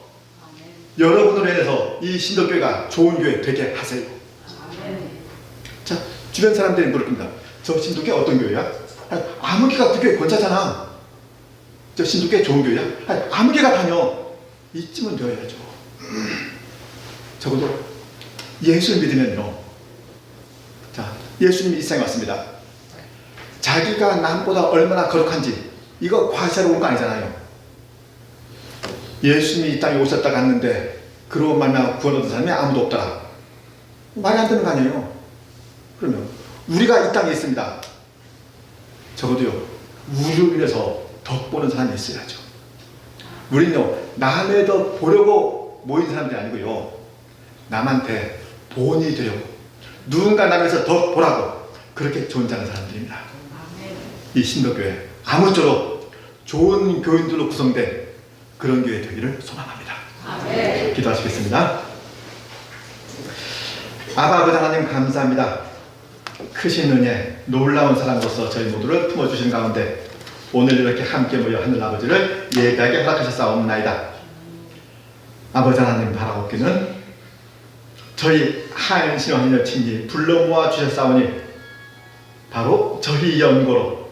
여러분으로 인해서 이 신덕교회가 좋은 교회 되게 하세요. 자, 주변 사람들이 물을 겁니다. 저 신덕교회 어떤 교회야? 아무 교회가 그 교회 권차잖아. 저 신덕교회 좋은 교회야? 아무 교회가 다녀. 이쯤은 되어야죠. 적어도 예수를 믿으면요. 자, 예수님이 이 세상에 왔습니다. 자기가 남보다 얼마나 거룩한지 이거 과시하러 온 거 아니잖아요. 예수님이 이 땅에 오셨다 갔는데 그로 말미암아 구원 얻은 사람이 아무도 없더라. 말이 안 되는 거 아니에요. 그러면 우리가 이 땅에 있습니다. 적어도요, 우리를 위해서 덕 보는 사람이 있어야죠. 우리는요, 남의 덕 보려고 모인 사람들이 아니고요, 남한테 본이 되려고, 누군가 남에서 덕 보라고 그렇게 존재하는 사람들입니다. 이 신덕교회 아무쪼록 좋은 교인들로 구성된 그런 교회 되기를 소망합니다. 기도하시겠습니다. 아바 아버지 하나님 감사합니다. 크신 은혜, 놀라운 사랑으로서 저희 모두를 품어주신 가운데 오늘 이렇게 함께 모여 하늘 아버지를 예배하게 허락하셨사옵나이다. 아버지 하나님 바라옵기는 저희 하얀 신앙인을 친히 불러 모아 주셨사오니 바로 저희 연고로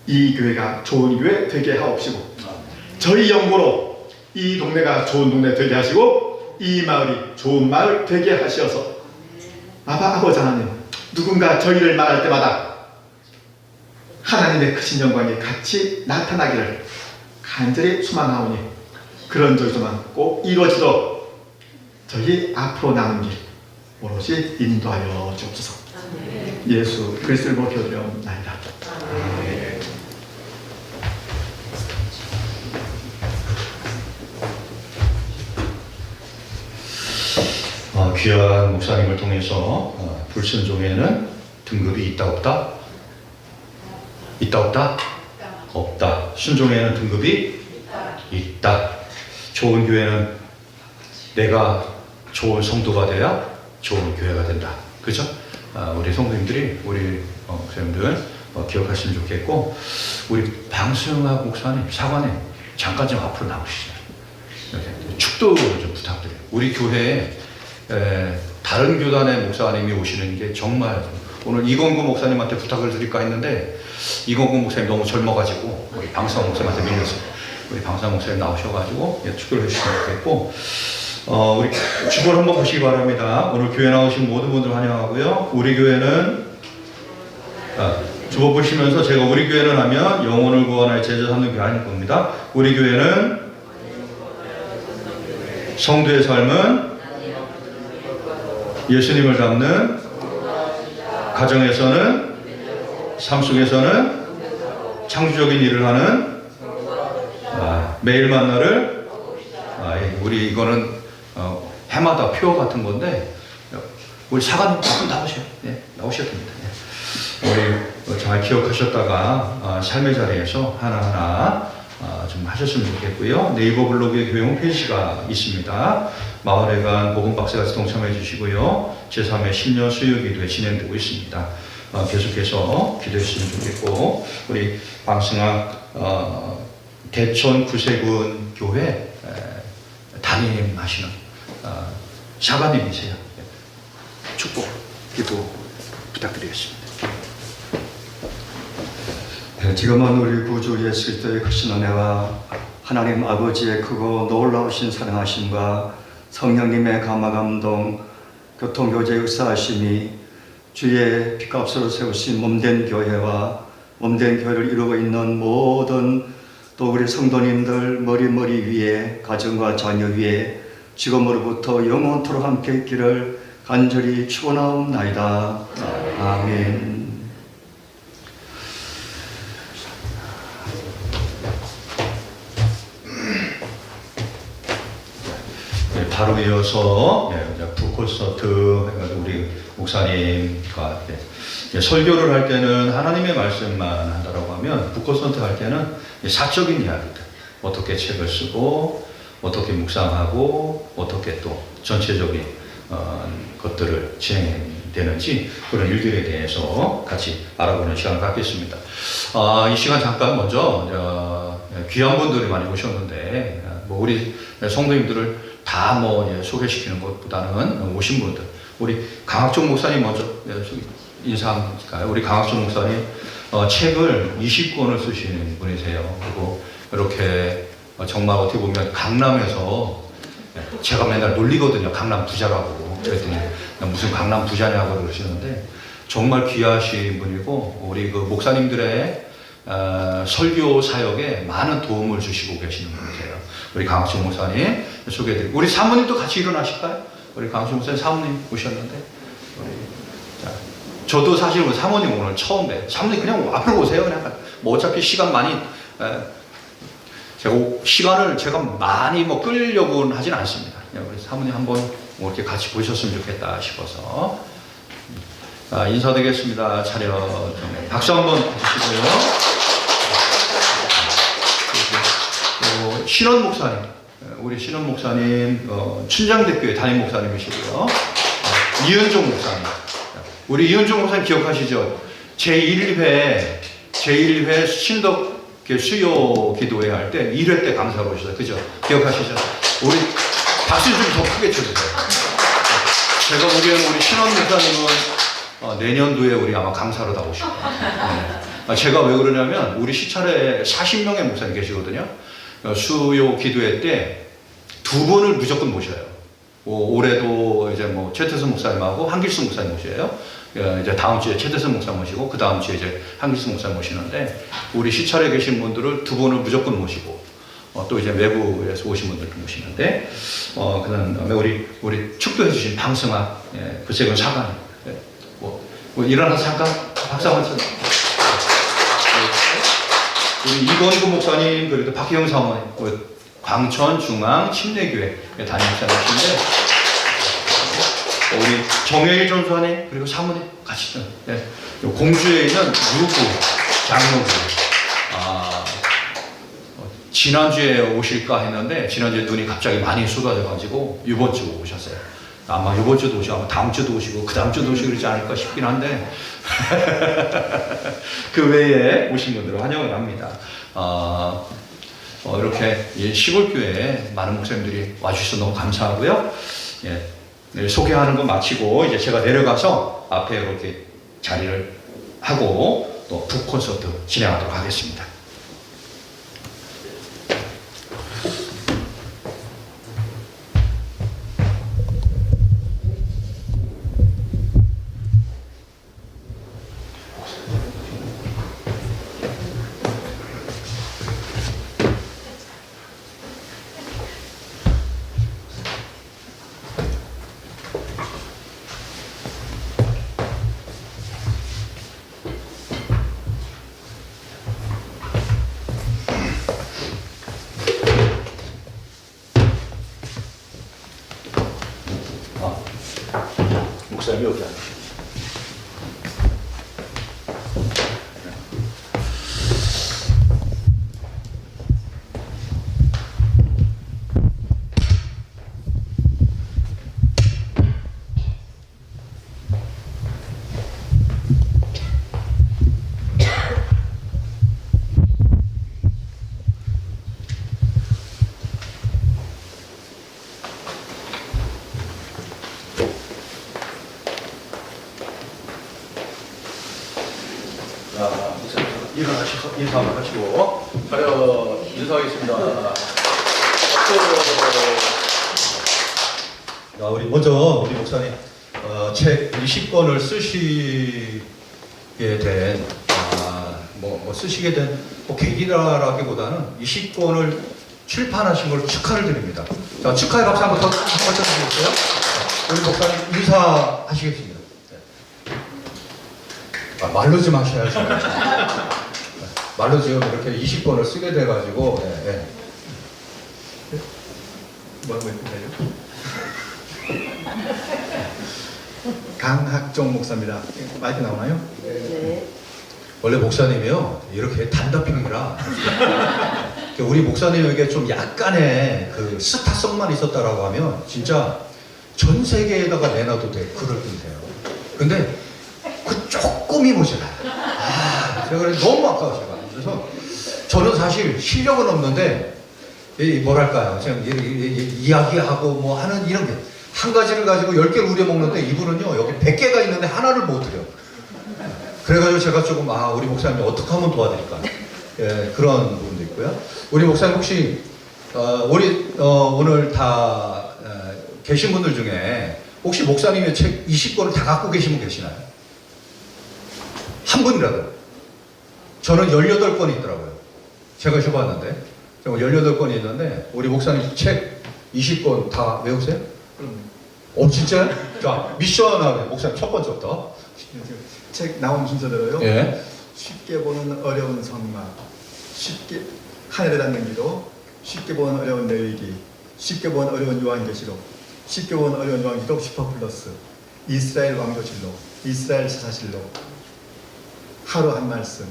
이 교회가 좋은 교회 되게 하옵시고, 저희 연고로 이 동네가 좋은 동네 되게 하시고, 이 마을이 좋은 마을 되게 하시어서 아버지 하나님, 누군가 저희를 말할 때마다 하나님의 크신 영광이 같이 나타나기를 간절히 소망하오니 그런 저희 소망 꼭 이루어지도록 저희 앞으로 남은 길 오롯이 인도하여 주옵소서. 예수 그리스도를 이름으로 기도드리옵나이다. 귀한 목사님을 통해서 불순종에는 등급이 있다 없다? 있다 없다? 없다. 순종에는 등급이 있다. 좋은 교회는 내가 좋은 성도가 돼야 좋은 교회가 된다. 그죠? 우리 성도님들이, 우리 목사님들 기억하시면 좋겠고, 우리 방승학 목사님, 사관님 잠깐 좀 앞으로 나오시죠. 축도 좀 부탁드려요. 우리 교회에 다른 교단의 목사님이 오시는 게 정말, 오늘 이건구 목사님한테 부탁을 드릴까 했는데 이건구 목사님 너무 젊어가지고 우리 방상 목사님한테 밀려서 우리 방상 목사님 나오셔가지고 축도를 해주시면 좋겠고, 우리 주보를 한번 보시기 바랍니다. 오늘 교회 나오신 모든 분들 환영하고요. 우리 교회는 주보 보시면서 제가 우리 교회는 하면 영혼을 구원할 제자 삼는 교회 아닐 겁니다. 우리 교회는 성도의 삶은 예수님을 닮는, 가정에서는, 삶 속에서는 창조적인 일을 하는, 매일 만나를, 우리 이거는 해마다 표 같은 건데, 우리 사관님 조금 나오셔요. 네, 나오셔도 됩니다. 네. 우리 잘 기억하셨다가 삶의 자리에서 하나하나 좀 하셨으면 좋겠고요. 네이버 블로그에 교회 홈페이지가 있습니다. 마을회관 복음박스 같이 동참해 주시고요. 제3회 신년 수요기도에 진행되고 있습니다. 계속해서 기도했으면 좋겠고, 우리 방승학 대천 구세군 교회 담임하시는 사관님이세요. 축복, 기도 부탁드리겠습니다. 네, 지금은 우리 구주 예수 그리스도의 크신 은혜와 하나님 아버지의 크고 놀라우신 사랑하심과 성령님의 감화감동, 교통교제 역사하심이 주의 피값으로 세우신 몸된 교회와 몸된 교회를 이루고 있는 모든 또 우리 성도님들 머리 위에, 가정과 자녀 위에 지금으로부터 영원토록 함께 있기를 간절히 축원하옵나이다. 아멘. 네, 바로 이어서 북콘서트 우리 목사님과 설교를 할 때는 하나님의 말씀만 한다라고 하면 북콘서트 할 때는 사적인 이야기들, 어떻게 책을 쓰고 어떻게 묵상하고 어떻게 또 전체적인 것들을 진행되는지 그런 일들에 대해서 같이 알아보는 시간을 갖겠습니다. 이 시간 잠깐 먼저 귀한 분들이 많이 오셨는데 뭐 우리 성도님들을 다 소개시키는 것보다는 오신 분들, 우리 강학종 목사님 먼저 인사할까요? 우리 강학종 목사님 책을 20권을 쓰시는 분이세요. 그리고 이렇게 정말 어떻게 보면 강남에서 제가 맨날 놀리거든요. 강남 부자라고. 그랬더니 무슨 강남 부자냐고 그러시는데 정말 귀하신 분이고 우리 그 목사님들의 설교 사역에 많은 도움을 주시고 계시는 분이세요. 우리 강학종 목사님 소개해드리고 우리 사모님도 같이 일어나실까요? 우리 강학종 목사님 사모님 오셨는데 저도 사실 우리 사모님 오늘 처음 봬요. 사모님 그냥 앞으로 오세요. 그냥 뭐 어차피 시간 많이 시간을 제가 많이 끌려고는 하진 않습니다. 그냥 우리 사모님 한번 이렇게 같이 보셨으면 좋겠다 싶어서 인사드리겠습니다. 차렷 박수 한번 주시고요. 그리고 신원 목사님, 우리 신원 목사님 춘장대교회 담임 목사님이시고요. 이은종 목사님, 우리 이은종 목사님 기억하시죠? 제1회 신덕 수요 기도회 할 때 1회 때 강사로 오셨어요. 그죠? 기억하시죠? 우리 박수 좀 더 크게 쳐주세요. 제가 보기에는 우리 신원 목사님은 내년도에 우리 아마 강사로 다 오실 거예요. 제가 왜 그러냐면 우리 시찰에 40명의 목사님 계시거든요. 수요 기도회 때 2분을 무조건 모셔요. 올해도 이제 최태선 목사님하고 한길수 목사님 모셔요. 이제 다음 주에 최태선 목사 모시고 그 다음 주에 이제 한길수 목사 모시는데 우리 시찰에 계신 분들을 2분을 무조건 모시고 또 이제 외부에서 오신 분들도 모시는데 그다음에 우리 축도해 주신 방승아 구세군 사관 일어나서 잠깐 박수 한번 쳐. 우리 이건구 목사님 그리고 박희영 사모님 광천 중앙 침례교회 담임 목사님이신데 우리 정혜일 전사님 그리고 사모님 같이 좀 공주에 있는 유구 장로부 지난주에 오실까 했는데 지난주에 눈이 갑자기 많이 쏟아져가지고 이번 주 오셨어요. 아마 이번 주도 오시고 아마 다음 주도 오시고 그 다음 주도 오시고 그러지 않을까 싶긴 한데 그 외에 오신 분들을 환영을 합니다. 이렇게 시골교회에 많은 목사님들이 와주셔서 너무 감사하고요. 소개하는 거 마치고 이제 제가 내려가서 앞에 이렇게 자리를 하고 또 북콘서트 진행하도록 하겠습니다. 목사님이 여기 앉으시고 일어나셔서 인사 한번 하시고 차렷 인사하겠습니다. 우리 먼저 우리 목사님 책 20권을 쓰시게 된 쓰시게 된 계기라기보다는 20권을 출판하신 걸 축하를 드립니다. 자, 축하의 박수 한번 더 쳐주시겠어요? 우리 목사님 인사하시겠습니다. 네. 말로 좀 하셔야죠. 말로 지금 이렇게 20권을 쓰게 돼가지고, 네, 네. 뭐라고 했는데요? 강학종 목사입니다. 마이크 나오나요? 네. 원래 목사님이요 이렇게 단답형이라 우리 목사님에게 좀 약간의 그 스타성만 있었다라고 하면 진짜 전 세계에다가 내놔도 돼 그럴듯해요. 근데 그 조금이 모자라요. 제가 그래서 너무 아까워 제가. 그래서 저는 사실 실력은 없는데 뭐랄까요, 제가 이야기하고 뭐 하는 이런 게 한 가지를 가지고 10개를 우려 먹는데 이분은요 여기 100개가 있는데 하나를 못 드려. 그래가지고 제가 조금 우리 목사님 어떻게 하면 도와드릴까, 예, 그런 부분도 있고요. 우리 목사님 혹시 오늘 다 계신 분들 중에 혹시 목사님의 책 20권을 다 갖고 계신 분 계시나요? 한 분이라도. 저는 18권이 있더라고요. 제가 줘봤는데 18권이 있는데 우리 목사님 책 20권 다 외우세요? 진짜요? 자, 미션 하면 목사님 첫 번째부터. 책 나온 순서대로요. 예. 쉽게 보는 어려운 성막, 쉽게 하늘에 닿는 기도, 쉽게 보는 어려운 내위기, 쉽게 보는 어려운 요한계시록, 쉽게 보는 어려운 요한계시록 슈퍼플러스, 이스라엘 왕조실록, 이스라엘 사사실록, 하루 한 말씀,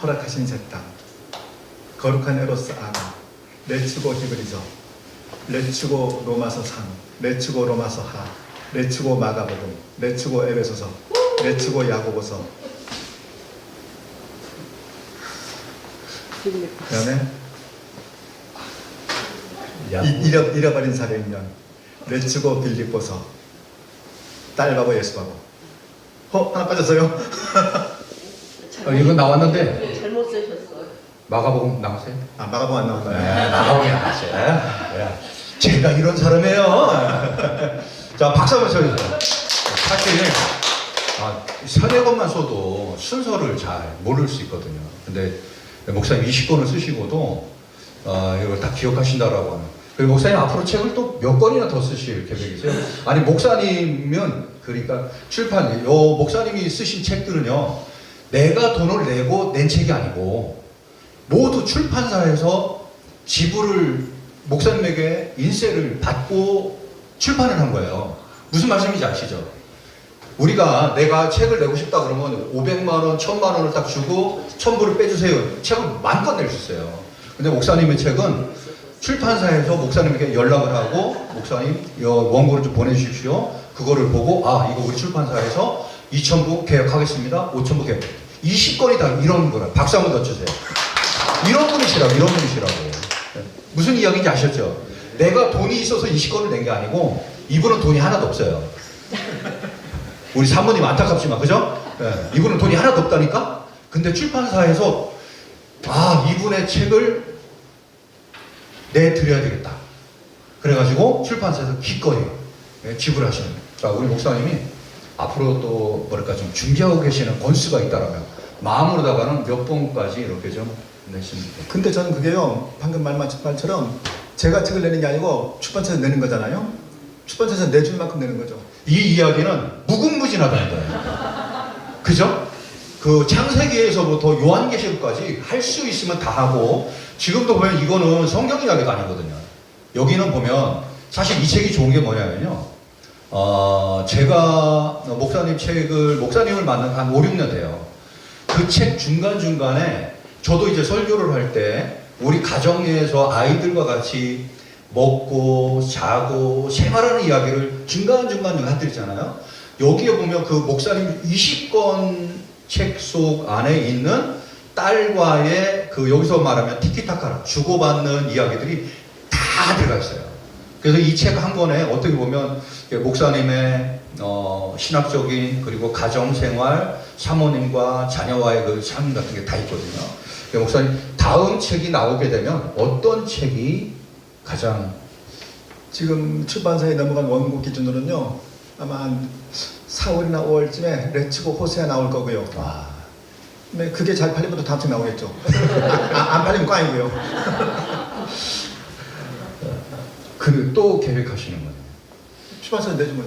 허락하신 새 땅, 거룩한 에로스 아나, 레츠고 히브리서, 레츠고 로마서 3, 레츠고 로마서 하, 레츠고 마가복음, 레츠고 에베소서, 레츠고 야고보서. 그 다음에 잃어버린 사백년, 레츠고 빌립보서, 딸바보 예수바보. 하나 빠졌어요? 이건 나왔는데 잘못 쓰셨어요. 마가복음 나왔어요? 마가복음 안 나온다. 네, 마가복음이 나왔어요. 네. 제가 이런 사람이에요. 자, 박수 한번 쳐주세요. 사실 서네 권만 써도 순서를 잘 모를 수 있거든요. 근데 목사님 20권을 쓰시고도 이걸 다 기억하신다라고 하는. 그리고 목사님 앞으로 책을 또 몇 권이나 더 쓰실 계획이세요? 아니 목사님은 그러니까 목사님이 쓰신 책들은요 내가 돈을 내고 낸 책이 아니고 모두 출판사에서 지불을 목사님에게 인세를 받고 출판을 한 거예요. 무슨 말씀인지 아시죠? 우리가 내가 책을 내고 싶다 그러면 500만 원, 1000만 원을 딱 주고 1000불을 빼주세요. 책을 마음껏 낼 수 있어요. 근데 목사님의 책은 출판사에서 목사님에게 연락을 하고 목사님 원고를 좀 보내주십시오. 그거를 보고 이거 우리 출판사에서 2000부 계약하겠습니다. 5000부 계약. 20권이 다 이런 거라. 박수 한번 더 주세요. 이런 분이시라고. 무슨 이야기인지 아셨죠? 내가 돈이 있어서 20권을 낸 게 아니고 이분은 돈이 하나도 없어요. 우리 사모님 안타깝지만 그죠? 네. 이분은 돈이 하나도 없다니까? 근데 출판사에서 이분의 책을 내드려야 되겠다. 그래가지고 출판사에서 기꺼이 지불하시는. 자, 우리 목사님이 앞으로 또 뭐랄까 좀 준비하고 계시는 권수가 있다라면 마음으로다가는 몇 번까지 이렇게 좀 내시는. 근데 저는 그게요 방금 말씀처럼 제가 책을 내는 게 아니고 출판사에서 내는 거잖아요. 출판사에서 내줄 만큼 내는 거죠. 이 이야기는 무궁무진하다는 거예요. 그죠? 그 창세기에서부터 요한계시록까지 할 수 있으면 다 하고 지금도 보면 이거는 성경 이야기가 아니거든요. 여기는 보면 사실 이 책이 좋은 게 뭐냐면요. 제가 목사님을 만난 한 5, 6년 돼요. 그 책 중간중간에 저도 이제 설교를 할 때 우리 가정에서 아이들과 같이 먹고 자고 생활하는 이야기를 중간중간 해드리잖아요. 여기에 보면 그 목사님 20권 책 속 안에 있는 딸과의 여기서 말하면 티키타카 주고받는 이야기들이 다 들어가 있어요. 그래서 이 책 한 권에 어떻게 보면 목사님의 신학적인 그리고 가정생활, 사모님과 자녀와의 그 삶 같은 게 다 있거든요. 목사님 다음 책이 나오게 되면 어떤 책이 가장 지금 출판사에 넘어간 원고 기준으로는요 아마 한 4월이나 5월쯤에 레츠고 호세아 나올 거고요. 근데 그게 잘 팔리면 또 다음 책 나오겠죠. 안 팔리면 꽝이고요. 또 계획하시는 거예요? 출판사에 내주면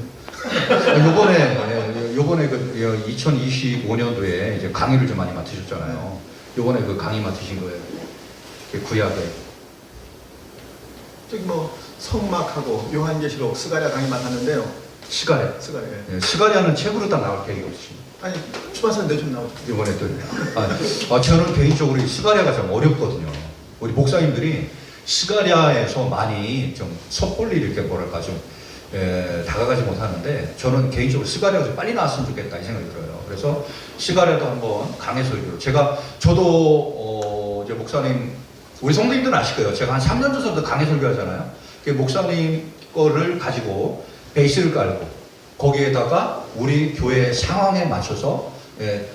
요번에 그 2025년도에 이제 강의를 좀 많이 맡으셨잖아요. 요번에 그 강의 맡으신 거예요. 그 구약에. 저기 뭐 성막하고 요한계시록 스가랴 강의 맡았는데요. 스가랴. 예, 스가랴는 책으로 다 나올 계획이 없으십니다. 아니 출판사에 내주면 나오죠. 이번에 또 저는 개인적으로 이 스가랴가 좀 어렵거든요. 우리 목사님들이 스가랴에서 많이 좀 섣불리 이렇게 뭐랄까 좀 다가가지 못하는데 저는 개인적으로 스가랴가 좀 빨리 나왔으면 좋겠다 이 생각이 들어요. 그래서 스가랴도 한번 강해 설교. 저도 이제 목사님 우리 성도님들은 아실 거예요. 제가 한 3년 전부터 강해 설교하잖아요. 그 목사님 거를 가지고 베이스를 깔고 거기에다가 우리 교회 상황에 맞춰서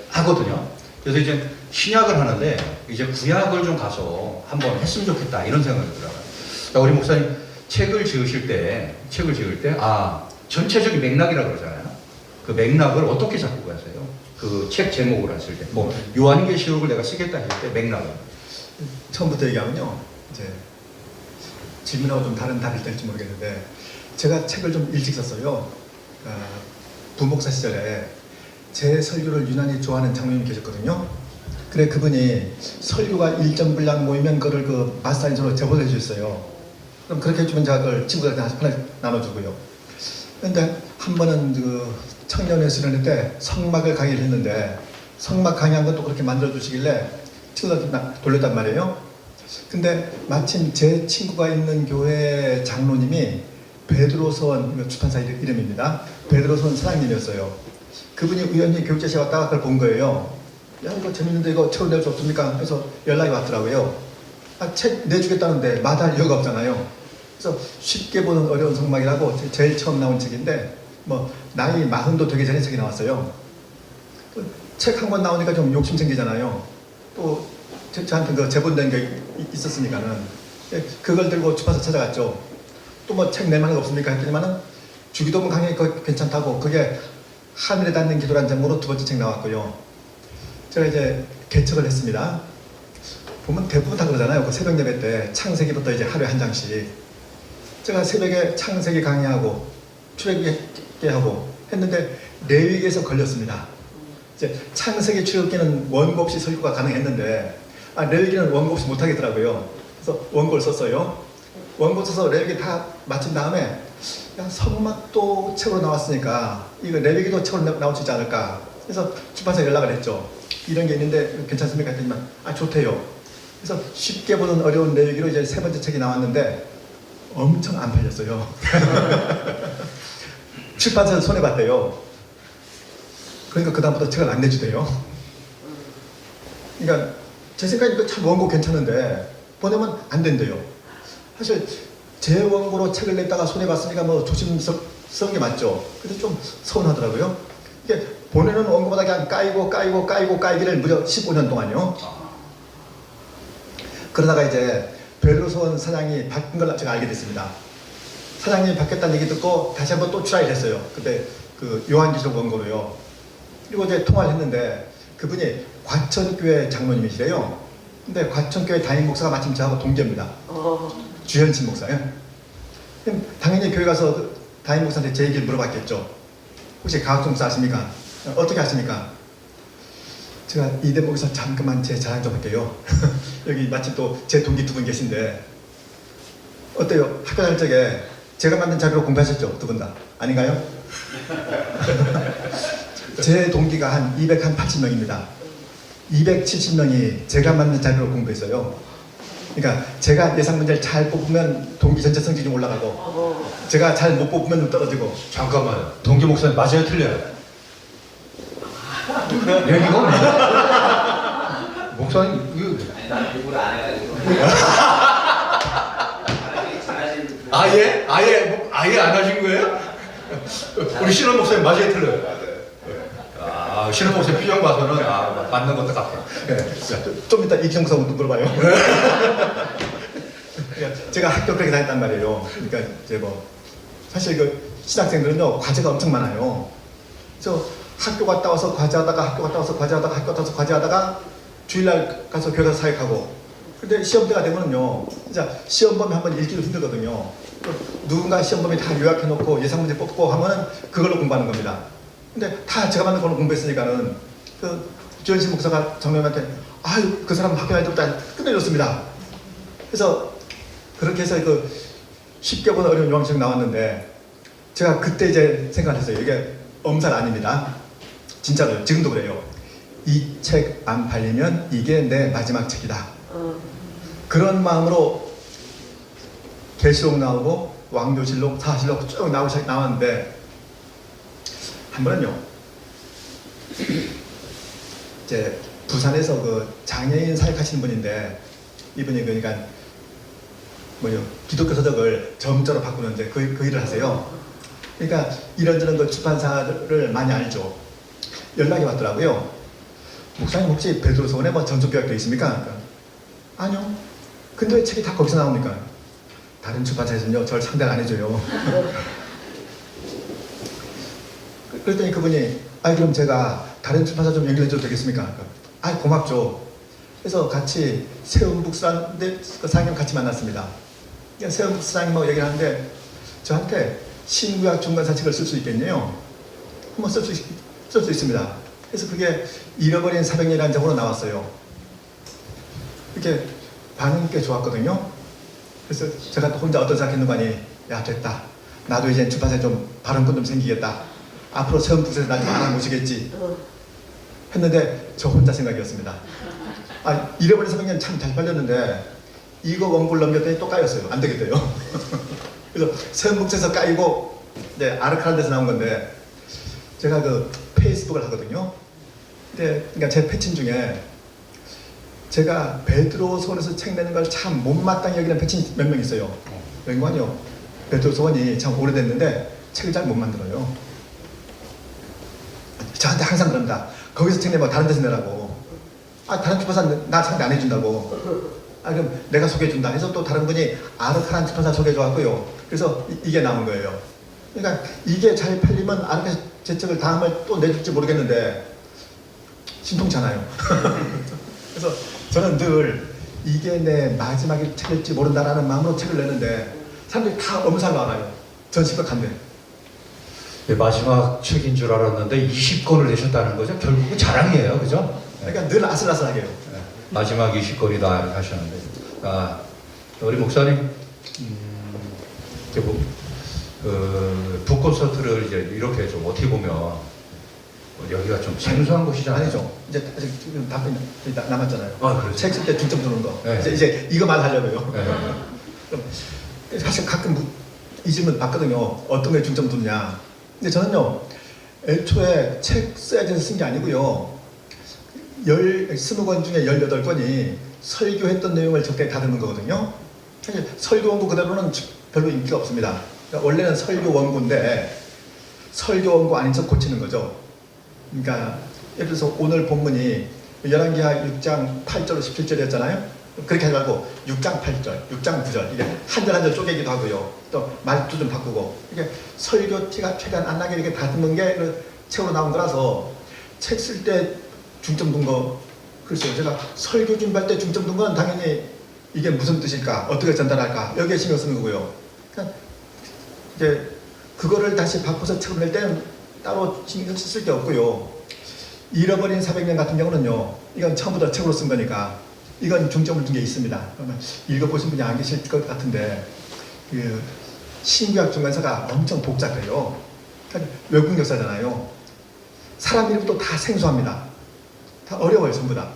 하거든요. 그래서 이제 신약을 하는데 이제 구약을 좀 가서 한번 했으면 좋겠다 이런 생각이 들어요. 자, 우리 목사님 책을 지을 때 전체적인 맥락이라고 그러잖아요. 그 맥락을 어떻게 잡고 가세요? 그 책 제목을 하실 때, 뭐 요한계시록을 내가 쓰겠다 할 때 맥락은 처음부터 얘기하면요. 이제 질문하고 좀 답이 될지 모르겠는데 제가 책을 좀 일찍 썼어요. 부목사 시절에 제 설교를 유난히 좋아하는 장로님이 계셨거든요. 그래 그분이 설교가 일정 분량 모이면 그거를 그 마스터인으로 제보를 해주셨어요. 그럼 그렇게 해주면 제가 그걸 친구들한테 하나씩 나눠주고요. 그런데 한 번은 그 청년회 수련회 때 성막을 강의를 했는데 성막 강의한 것도 그렇게 만들어주시길래 친구들한테 돌렸단 말이에요. 근데 마침 제 친구가 있는 교회 장로님이 베드로선 출판사 이름입니다. 베드로선 사장님이었어요. 그분이 우연히 교육제시에 왔다가 그걸 본 거예요. 야 이거 재밌는데 이거 책을 낼 수 없습니까? 그래서 연락이 왔더라고요. 책 내주겠다는데 마다할 이유가 없잖아요. 그래서 쉽게 보는 어려운 성막이라고 제일 처음 나온 책인데 뭐 나이 40도 되기 전에 책이 나왔어요. 책 한 권 나오니까 좀 욕심 생기잖아요. 또 저한테 그 제본된 게 있었으니까는 그걸 들고 출판사 찾아갔죠. 또 뭐 책 낼 만한 거 없습니까? 했더니만은 주기도문 강의 괜찮다고 그게 하늘에 닿는 기도란 제목으로 두 번째 책 나왔고요. 제가 이제 개척을 했습니다. 보면 대부분 다 그러잖아요. 그 새벽 예배 때 창세기부터 이제 하루에 한 장씩. 제가 새벽에 창세기 강의하고 출애굽기 하고 했는데 레위기에서 걸렸습니다. 이제 창세기 출애굽기는 원고 없이 설교가 가능했는데 레위기는 원고 없이 못하겠더라고요. 그래서 원고를 썼어요. 원고 써서 레위기 다 마친 다음에 야, 성막도 책으로 나왔으니까 이거 레위기도 책으로 나올 수 있지 않을까. 그래서 출판사에 연락을 했죠. 이런 게 있는데 괜찮습니까? 했더니만 좋대요. 그래서 쉽게 보는 어려운 레위기로 이제 세 번째 책이 나왔는데 엄청 안 팔렸어요. 출판사에서 손해봤대요. 그러니까 그 다음부터 책을 안 내주대요. 그러니까 제 생각에 이거 참 원고 괜찮은데 보내면 안 된대요. 사실 제 원고로 책을 냈다가 손해봤으니까 뭐 조심스러운 게 맞죠. 근데 좀 서운하더라고요. 이게 보내는 원고보다 그냥 까이기를 무려 15년 동안요. 그러다가 이제 베드로선 사장이 바뀐 걸 제가 알게 됐습니다. 사장님이 바뀌었다는 얘기 듣고 다시 한번 또 트라이를 했어요. 그때 그 요한계시록 원고로요. 그리고 이제 통화를 했는데 그분이 과천교회 장로님이시래요. 근데 과천교회 담임 목사가 마침 저하고 동기입니다. 주현신 목사요. 그럼 당연히 교회 가서 그 담임 목사한테 제 얘기를 물어봤겠죠. 혹시 가학점수 아십니까? 어떻게 아십니까? 제가 이 대목에서 잠깐만 제 자랑 좀 할게요. 여기 마침 또 제 동기 두 분 계신데 어때요? 학교 다닐 적에 제가 만든 자료로 공부하셨죠? 두 분 다. 아닌가요? 제 동기가 한 280명입니다. 270명이 제가 만든 자료로 공부했어요. 그러니까 제가 예상 문제를 잘 뽑으면 동기 전체 성적이 좀 올라가고 제가 잘 못 뽑으면 좀 떨어지고. 잠깐만요. 동기 목사님 맞아요 틀려요? 얘기가 없네. 목사님 이거 난 일부러 안 해가지고. 아예 안 하신 거예요? 우리 신원 목사님 맞아요 틀려요? 신원 목사님 표정 봐서는 맞는 것도 같아요. 좀 이따 이기정 사원도 물어봐요. 그러니까 제가 학교 그렇게 다녔단 말이에요. 그러니까 이제 뭐 사실 그 신학생들은요 과제가 엄청 많아요. 그래서 학교 갔다 와서 과제하다가 학교 갔다 와서 과제하다가 학교 갔다 와서 과제하다가 주일날 가서 교회 사역하고 근데 시험 때가 되면은요, 진짜 시험 범위 한번 읽기도 힘들거든요. 누군가 시험 범위 다 요약해놓고 예상 문제 뽑고 하면은 그걸로 공부하는 겁니다. 근데 다 제가 만든 걸로 공부했으니까는 그 주현신 목사가 정명한테 아유 그 사람 학교 날 때부터 끝내줬습니다. 그래서 그렇게 해서 그 쉽게 보는 어려운 요한책 나왔는데 제가 그때 이제 생각했어요. 이게 엄살 아닙니다. 진짜로요. 지금도 그래요. 이 책 안 팔리면 이게 내 마지막 책이다. 그런 마음으로 계시록 나오고 왕조실록, 사실록 쭉 나왔는데 한 번은요. 이제 부산에서 그 장애인 사역하시는 분인데 이분이 그러니까 뭐요 기독교 서적을 점자로 바꾸는 이제 그 일을 하세요. 그러니까 이런저런 그 출판사를 많이 알죠. 연락이 왔더라고요. 목사님 혹시 베드로서원에 뭐 전속교약도 있습니까? 그러니까, 아니요. 근데 왜 책이 다 거기서 나옵니까? 다른 출판사에서는요 저를 상대를 안 해줘요. 그랬더니 그분이 아이 그럼 제가 다른 출판사 좀 연결해줘도 되겠습니까? 그러니까, 아이 고맙죠. 그래서 같이 세운북사인데 그 사장님 같이 만났습니다. 세운북사 사장님하고 얘기를 하는데 저한테 신구약 중간사 책을 쓸 수 있겠네요. 한번 쓸 수 있습니다. 그래서 그게 잃어버린 400년이라는 제목으로 나왔어요. 이렇게 반응이 꽤 좋았거든요. 그래서 제가 또 혼자 어떤 생각했는가 하니 야 됐다. 나도 이제 출판사에 좀 발언권 좀 생기겠다. 앞으로 세운북사에서 나 좀 알아보시겠지 했는데 저 혼자 생각이었습니다. 아 잃어버린 400년 참 잘 팔렸는데 이거 원고를 넘겼더니 또 까였어요. 안 되겠대요. 그래서 세운북사에서 까이고 네, 아르카란 데서 나온 건데 제가 그 페이스북을 하거든요. 근데 그러니까 제 패친 중에 제가 베드로서원에서 책 내는 걸 참 못마땅히 여기는 패친 몇 명 있어요. 웬관이요. 베드로서원이 참 오래됐는데 책을 잘 못 만들어요. 저한테 항상 그럽니다. 거기서 책 내면 다른 데서 내라고. 아 다른 출판사 나 상대 안 해준다고. 아 그럼 내가 소개해준다 해서 또 다른 분이 아르카란 출판사 소개해줘갖고요. 그래서 이게 나온 거예요. 그러니까 이게 잘 팔리면 아르카 제 책을 다음을 또 내줄지 모르겠는데 심통치 않아요. 그래서 저는 늘 이게 내 마지막에 책일지 모른다라는 마음으로 책을 내는데 사람들이 다 엄살로 알아요. 전 심각한데. 네, 마지막 책인 줄 알았는데 20권을 내셨다는 거죠? 결국은 자랑이에요, 그죠? 그러니까 늘 아슬아슬하게요. 네, 마지막 20권이다 하셨는데, 아, 우리 목사님, 이제 뭐, 북콘서트를 이제 이렇게 좀 어떻게 보면 여기가 좀 생소한 곳이잖아요. 아니죠. 이제 아직 지금 답변이 남았잖아요. 아, 그렇죠. 책 쓸 때 중점 두는 거. 네. 이제 이거 말하려고요. 네. 그럼 사실 가끔 이 질문 받거든요. 어떤 거에 중점 두느냐. 근데 저는요, 애초에 책 써야지 해서 쓴 게 아니고요. 20권 중에 18권이 설교했던 내용을 적게 다듬는 거거든요. 사실 설교 원고 그대로는 별로 인기가 없습니다. 그러니까 원래는 설교 원고인데 설교 원고 아닌 척 고치는 거죠. 그러니까 예를 들어서 오늘 본문이 열왕기하 6장 8절로 17절이었잖아요. 그렇게 하지 말고 6장 8절, 6장 9절 이게 한 절 한 절 쪼개기도 하고요. 또 말투 좀 바꾸고 이게 설교 티가 최대한 안 나게 이렇게 다듬는 게 그 책으로 나온 거라서 책 쓸 때 중점 둔 거 글쎄요. 제가 설교 준비할 때 중점 둔 건 당연히 이게 무슨 뜻일까, 어떻게 전달할까 여기에 신경 쓰는 거고요. 그러니까 이제 그거를 다시 바꿔서 책을 낼 때는 따로 신경 쓸 게 없고요. 잃어버린 400년 같은 경우는요. 이건 처음부터 책으로 쓴 거니까 이건 중점을 둔 게 있습니다. 그러면 읽어보신 분이 안 계실 것 같은데 그 신구약 중간서가 엄청 복잡해요. 그러니까 외국 역사잖아요. 사람 이름도 다 생소합니다. 다 어려워요. 전부 다.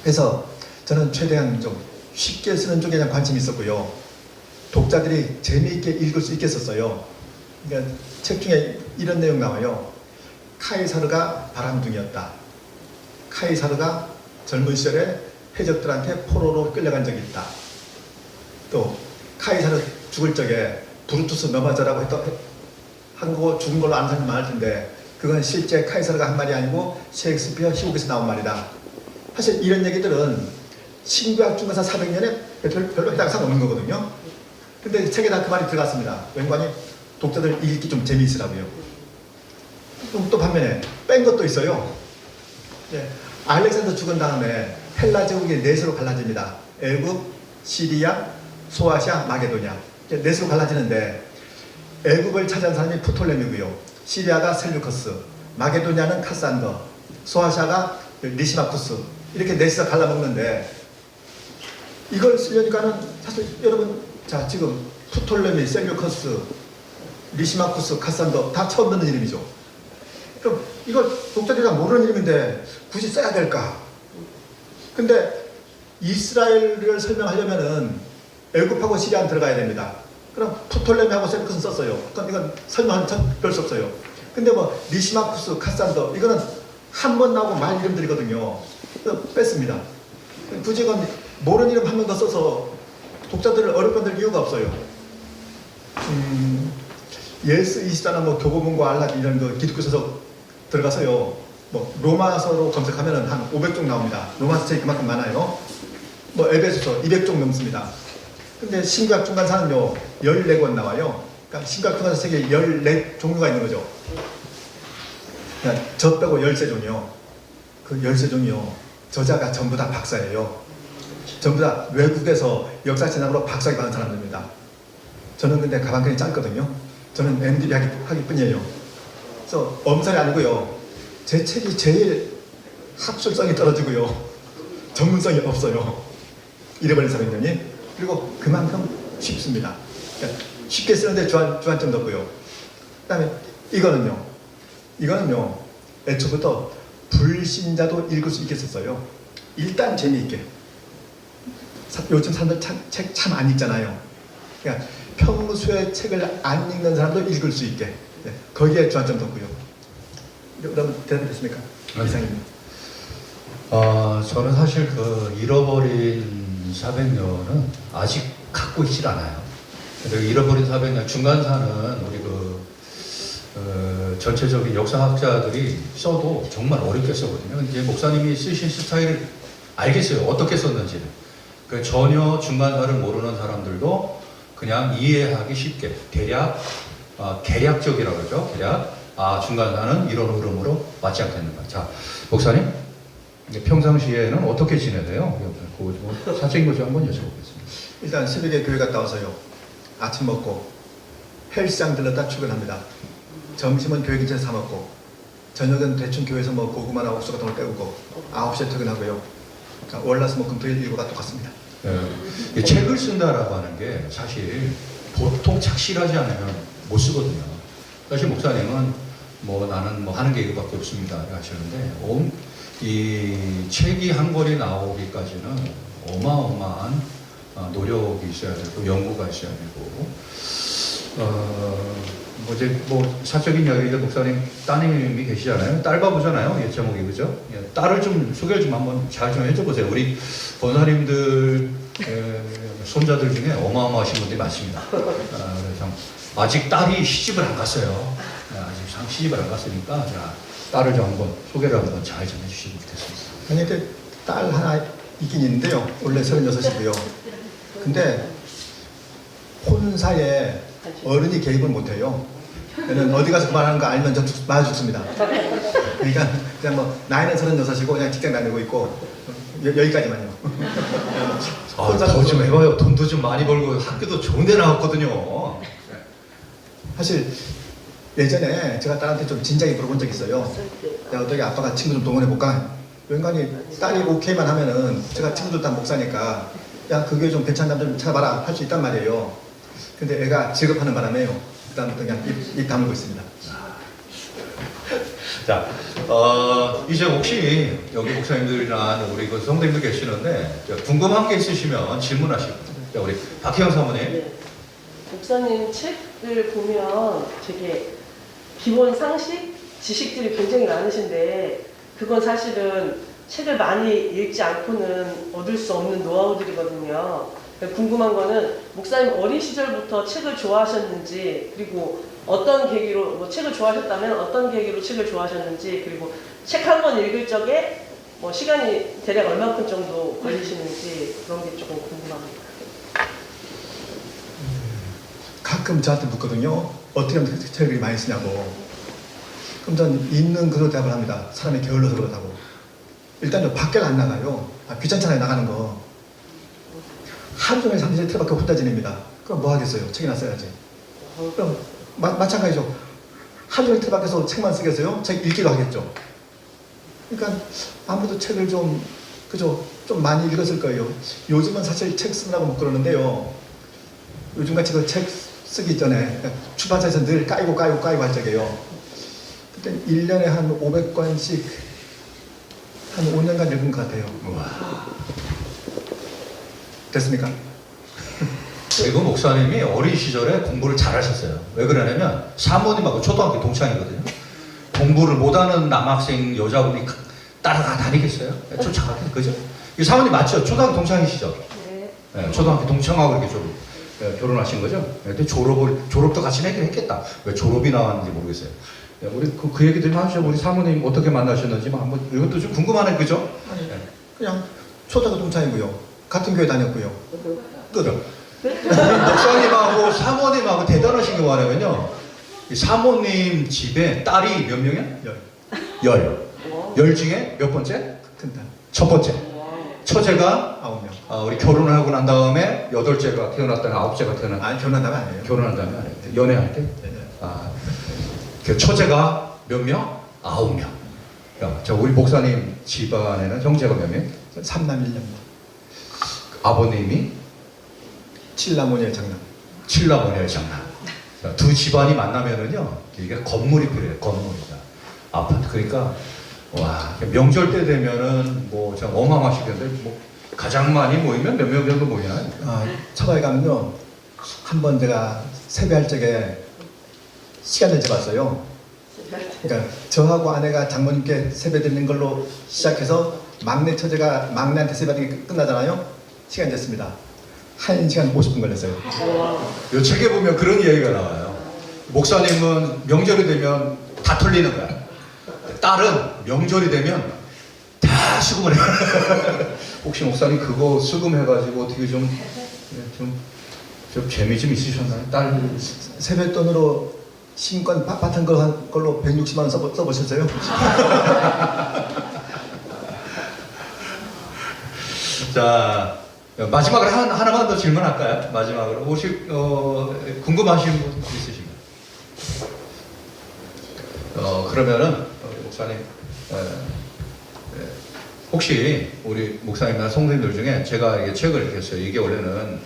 그래서 저는 최대한 좀 쉽게 쓰는 쪽에 대한 관심이 있었고요. 독자들이 재미있게 읽을 수 있게 썼어요. 그러니까 책 중에 이런 내용 나와요. 카이사르가 바람둥이였다. 카이사르가 젊은 시절에 해적들한테 포로로 끌려간 적이 있다. 또 카이사르 죽을 적에 브루투스 넘어져라고 한국어 죽은 걸로 아는 사람이 많을 텐데 그건 실제 카이사르가 한 말이 아니고 셰익스피어 희곡에서 나온 말이다. 사실 이런 얘기들은 신구약 중간서 400년에 별로 해당상 없는 거거든요. 근데 책에다 그 말이 들어갔습니다. 웬관이 독자들 읽기 좀 재미있으라고요. 또 반면에 뺀 것도 있어요. 예, 알렉산더 죽은 다음에 헬라 제국이 넷으로 갈라집니다. 애굽, 시리아, 소아시아, 마게도냐. 이렇게 넷으로 갈라지는데 애굽을 차지한 사람이 프톨레미고요. 시리아가 셀루커스, 마게도냐는 카산더, 소아시아가 리시마쿠스. 이렇게 넷이서 갈라먹는데 이걸 쓰려니까는 사실 여러분 자 지금 프톨레미, 셀루커스, 리시마쿠스, 카산더 다 처음 듣는 이름이죠. 그럼 이걸 독자들이 다 모르는 이름인데 굳이 써야 될까? 근데 이스라엘을 설명하려면은 애굽하고 시리아는 들어가야 됩니다. 그럼 프톨레미하고 셀루커스는 썼어요. 그럼 이건 설명할 별수 없어요. 근데 뭐 리시마쿠스, 카산더 이거는 한 번 나오고 말 이름들이거든요. 그래서 뺐습니다. 굳이 이건 모르는 이름 한 번 더 써서 독자들을 어렵게 만들 이유가 없어요. 예스 24나 뭐 교보문고 알랍 이런 거 기독교 서적 들어가서요. 뭐 로마서로 검색하면은 한 500종 나옵니다. 로마서 책이 그만큼 많아요. 뭐 에베소서 200종 넘습니다. 근데 신구약 중간사는요 14권 나와요. 그러니까 신구약 중간사 책에 14종류가 있는 거죠. 그냥 저 빼고 13종이요. 그 13종이요. 저자가 전부 다 박사예요. 전부 다 외국에서 역사 진학으로 박사학위 받은 사람들입니다. 저는 근데 가방끈이 짧거든요. 저는 MDB 하기 뿐이에요. 그래서 엄살이 아니고요. 제 책이 제일 학술성이 떨어지고요. 전문성이 없어요. 잃어버린 사람이더니 그리고 그만큼 쉽습니다. 그러니까 쉽게 쓰는데 주안점도 없고요. 그 다음에 이거는요 애초부터 불신자도 읽을 수 있게 썼어요. 일단 재미있게. 요즘 사람들 책 참 안 읽잖아요. 그러니까 평소에 책을 안 읽는 사람도 읽을 수 있게. 네, 거기에 주안점도 없고요. 여러분 대답됐습니까? 이상입니다. 저는 사실 그 잃어버린 400년은 아직 갖고 있질 않아요. 근데 잃어버린 400년 중간사는 우리 전체적인 역사학자들이 써도 정말 어렵게 쓰거든요. 이제 목사님이 쓰신 스타일을 알겠어요. 어떻게 썼는지는. 그 전혀 중간사를 모르는 사람들도 그냥 이해하기 쉽게 대략 계략적이라고 그러죠. 대략 중간사는 이런 흐름으로 맞지 않겠는가. 자, 목사님 평상시에는 어떻게 지내세요? 그 사적인 것 좀 한번 여쭤보겠습니다. 일단 새벽에 교회 갔다 와서요. 아침 먹고 헬스장 들렀다 출근합니다. 점심은 교회 근처에서 사 먹고 저녁은 대충 교회에서 뭐 고구마나 옥수 같은 걸 때우고 9시에 퇴근하고요. 그러니까 월화수목금토일 일과가 똑같습니다. 네. 책을 쓴다라고 하는 게 사실 보통 착실하지 않으면 못 쓰거든요. 사실 목사님은 뭐 나는 뭐 하는 게 이거밖에 없습니다 하시는데 이 책이 한 권이 나오기까지는 어마어마한 노력이 있어야 되고 연구가 있어야 되고 뭐 사적인 이야기인데 목사님 따님이 계시잖아요. 딸바보잖아요. 예, 제목이 그죠? 예, 딸을 좀 소개를 좀 한번 잘 좀 해줘 보세요. 우리 권사님들 손자들 중에 어마어마하신 분들이 많습니다. 그래서 아직 딸이 시집을 안 갔어요. 아직 시집을 안 갔으니까 자, 딸을 좀 한번 소개를 한번 잘 좀 해주시면 좋겠습니다. 아니 근데 딸 하나 있긴 있는데요. 원래 36이고요. 근데 혼사에 어른이 개입을 못해요. 저는 어디 가서 그만하는 거 알면 저 맞아 죽습니다. 그러니까 그냥 뭐 나이는 36이고 그냥 직장 다니고 있고 여기까지만요. 더 좀 해봐요. 돈도 좀 많이 벌고 학교도 좋은 데 나왔거든요. 사실 예전에 제가 딸한테 좀 진작에 물어본 적이 있어요. 야 어떻게 아빠가 친구 좀 동원해볼까? 왠가니 딸이 오케이만 하면은 제가 친구들 다 목사니까 야 그게 좀 괜찮다면 좀 찾아봐라 할 수 있단 말이에요. 근데 애가 지급하는 바람에요. 일단부터 그냥 입 다물고 있습니다. 자, 이제 혹시 여기 목사님들이나 우리 그 성도님들 계시는데 궁금한 게 있으시면 질문하시고. 자, 우리 박희영 사모님. 네. 목사님 책을 보면 되게 기본 상식, 지식들이 굉장히 많으신데 그건 사실은 책을 많이 읽지 않고는 얻을 수 없는 노하우들이거든요. 궁금한 거는 목사님 어린 시절부터 책을 좋아하셨는지 그리고 어떤 계기로 뭐 책을 좋아하셨다면 어떤 계기로 책을 좋아하셨는지 그리고 책 한 권 읽을 적에 뭐 시간이 대략 얼마큼 정도 걸리시는지 그런 게 조금 궁금합니다. 가끔 저한테 묻거든요. 어떻게 하면 책을 많이 쓰냐고. 그럼 전 있는 그대로 대답을 합니다. 사람이 게을러서 그렇다고. 일단 저 밖에 안 나가요. 귀찮잖아요, 나가는 거. 하루 종일 상대실 틀밖에 혼자 지냅니다. 그럼 뭐 하겠어요? 책이나 써야지. 그럼 마찬가지죠. 하루 종일 틀밖에서 책만 쓰겠어요? 책 읽기도 하겠죠. 그러니까 아무래도 책을 좀 많이 읽었을 거예요. 요즘은 사실 책 쓰느라고 못 그러는데요. 요즘같이 그 책 쓰기 전에 출판사에서 늘 까이고 할 적이에요. 그때 1년에 한 500권씩 한 5년간 읽은 것 같아요. 됐습니까? 그리고 목사님이 어린 시절에 공부를 잘하셨어요. 왜 그러냐면 사모님하고 초등학교 동창이거든요. 공부를 못하는 남학생 여자분이 따라가 다니겠어요? 쫓아가겠죠, 그죠? 이 사모님 맞죠? 초등학교 동창이시죠? 네, 초등학교 동창하고 이렇게 결혼하신 거죠? 근데 졸업도 같이 내긴 했겠다. 왜 졸업이 나왔는지 모르겠어요. 우리 그 얘기 좀 하시죠. 우리 사모님 어떻게 만나셨는지 한번 이것도 좀 궁금하네, 그죠? 아니, 그냥 초등학교 동창이고요. 같은 교회 다녔고요. 끝. 목사님하고 사모님하고 대단하신 게 뭐냐면요. 이 사모님 집에 딸이 몇 명이야? 열 중에 몇 번째? 큰 딸. 첫 번째. 처제가 9명. 우리 결혼을 하고 난 다음에 8째가 태어났다가 9째가 태어났다. 아니, 결혼한 다음에 아니에요. 결혼한 다음에 안 했대. 연애할 때? 네. 그 처제가 몇 명? 9명. 저 우리 목사님 집안에는 형제가 몇 명? 3남 1녀. 아버님이 7남원의 장남. 7남원의 장남. 두 집안이 만나면은요, 이게 건물이 필요해요. 건물이다. 아파트. 그러니까 와, 명절 때 되면은 뭐 참 어마어마하시던데 뭐 가장 많이 모이면 몇 명 정도 모이나요? 처가에 가면요, 한번 제가 세배할 적에 시간을 재봤어요. 그러니까 저하고 아내가 장모님께 세배 드리는 걸로 시작해서 막내 처제가 막내한테 세배하는 게 끝나잖아요. 시간 됐습니다. 1시간 50분 걸렸어요. 이 책에 보면 그런 이야기가 나와요. 목사님은 명절이 되면 다 털리는 거야. 딸은 명절이 되면 다 수금을 해요. 혹시 목사님 그거 수금해가지고 어떻게 좀 재미 좀 있으셨나요? 딸 세뱃돈으로 신권 같은 걸로 160만 원 써보셨어요? 자, 마지막으로 하나만 더 질문할까요? 마지막으로 혹시 궁금하신 분 있으신가요? 그러면은 목사님 혹시 우리 목사님이나 성도님들 중에 제가 이게 책을 이렇게 했어요. 이게 원래는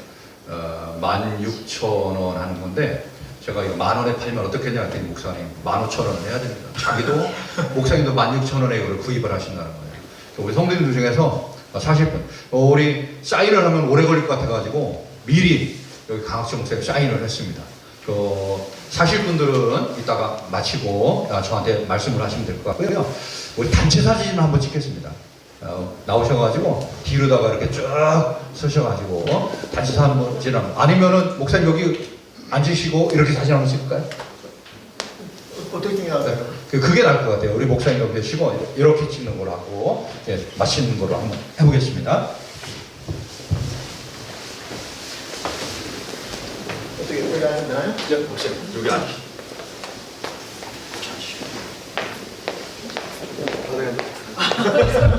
16,000원 하는 건데 제가 이거 10,000원에 팔면 어떻겠냐 했더니 목사님 15,000원 해야 됩니다. 자기도 목사님도 16,000원에 이걸 구입을 하신다는 거예요. 우리 성도님들 중에서 사실 우리 사인을 하면 오래 걸릴 것 같아가지고 미리 여기 강학수 목사님 사인을 했습니다. 사실 분들은 이따가 마치고 저한테 말씀을 하시면 될 것 같고요. 우리 단체 사진 한번 찍겠습니다. 나오셔가지고 뒤로다가 이렇게 쭉 서셔가지고 단체 사진 아니면은 목사님 여기 앉으시고 이렇게 사진 한번 찍을까요? 어떻게 찍나요? 그게 나을 것 같아요. 우리 목사님 옆에 쉬고 이렇게 찍는 걸로 하고 마치는 걸로 한번 해보겠습니다. 어떻게 하면 되나요? 목사님 여기 앉으시죠. 받아야죠.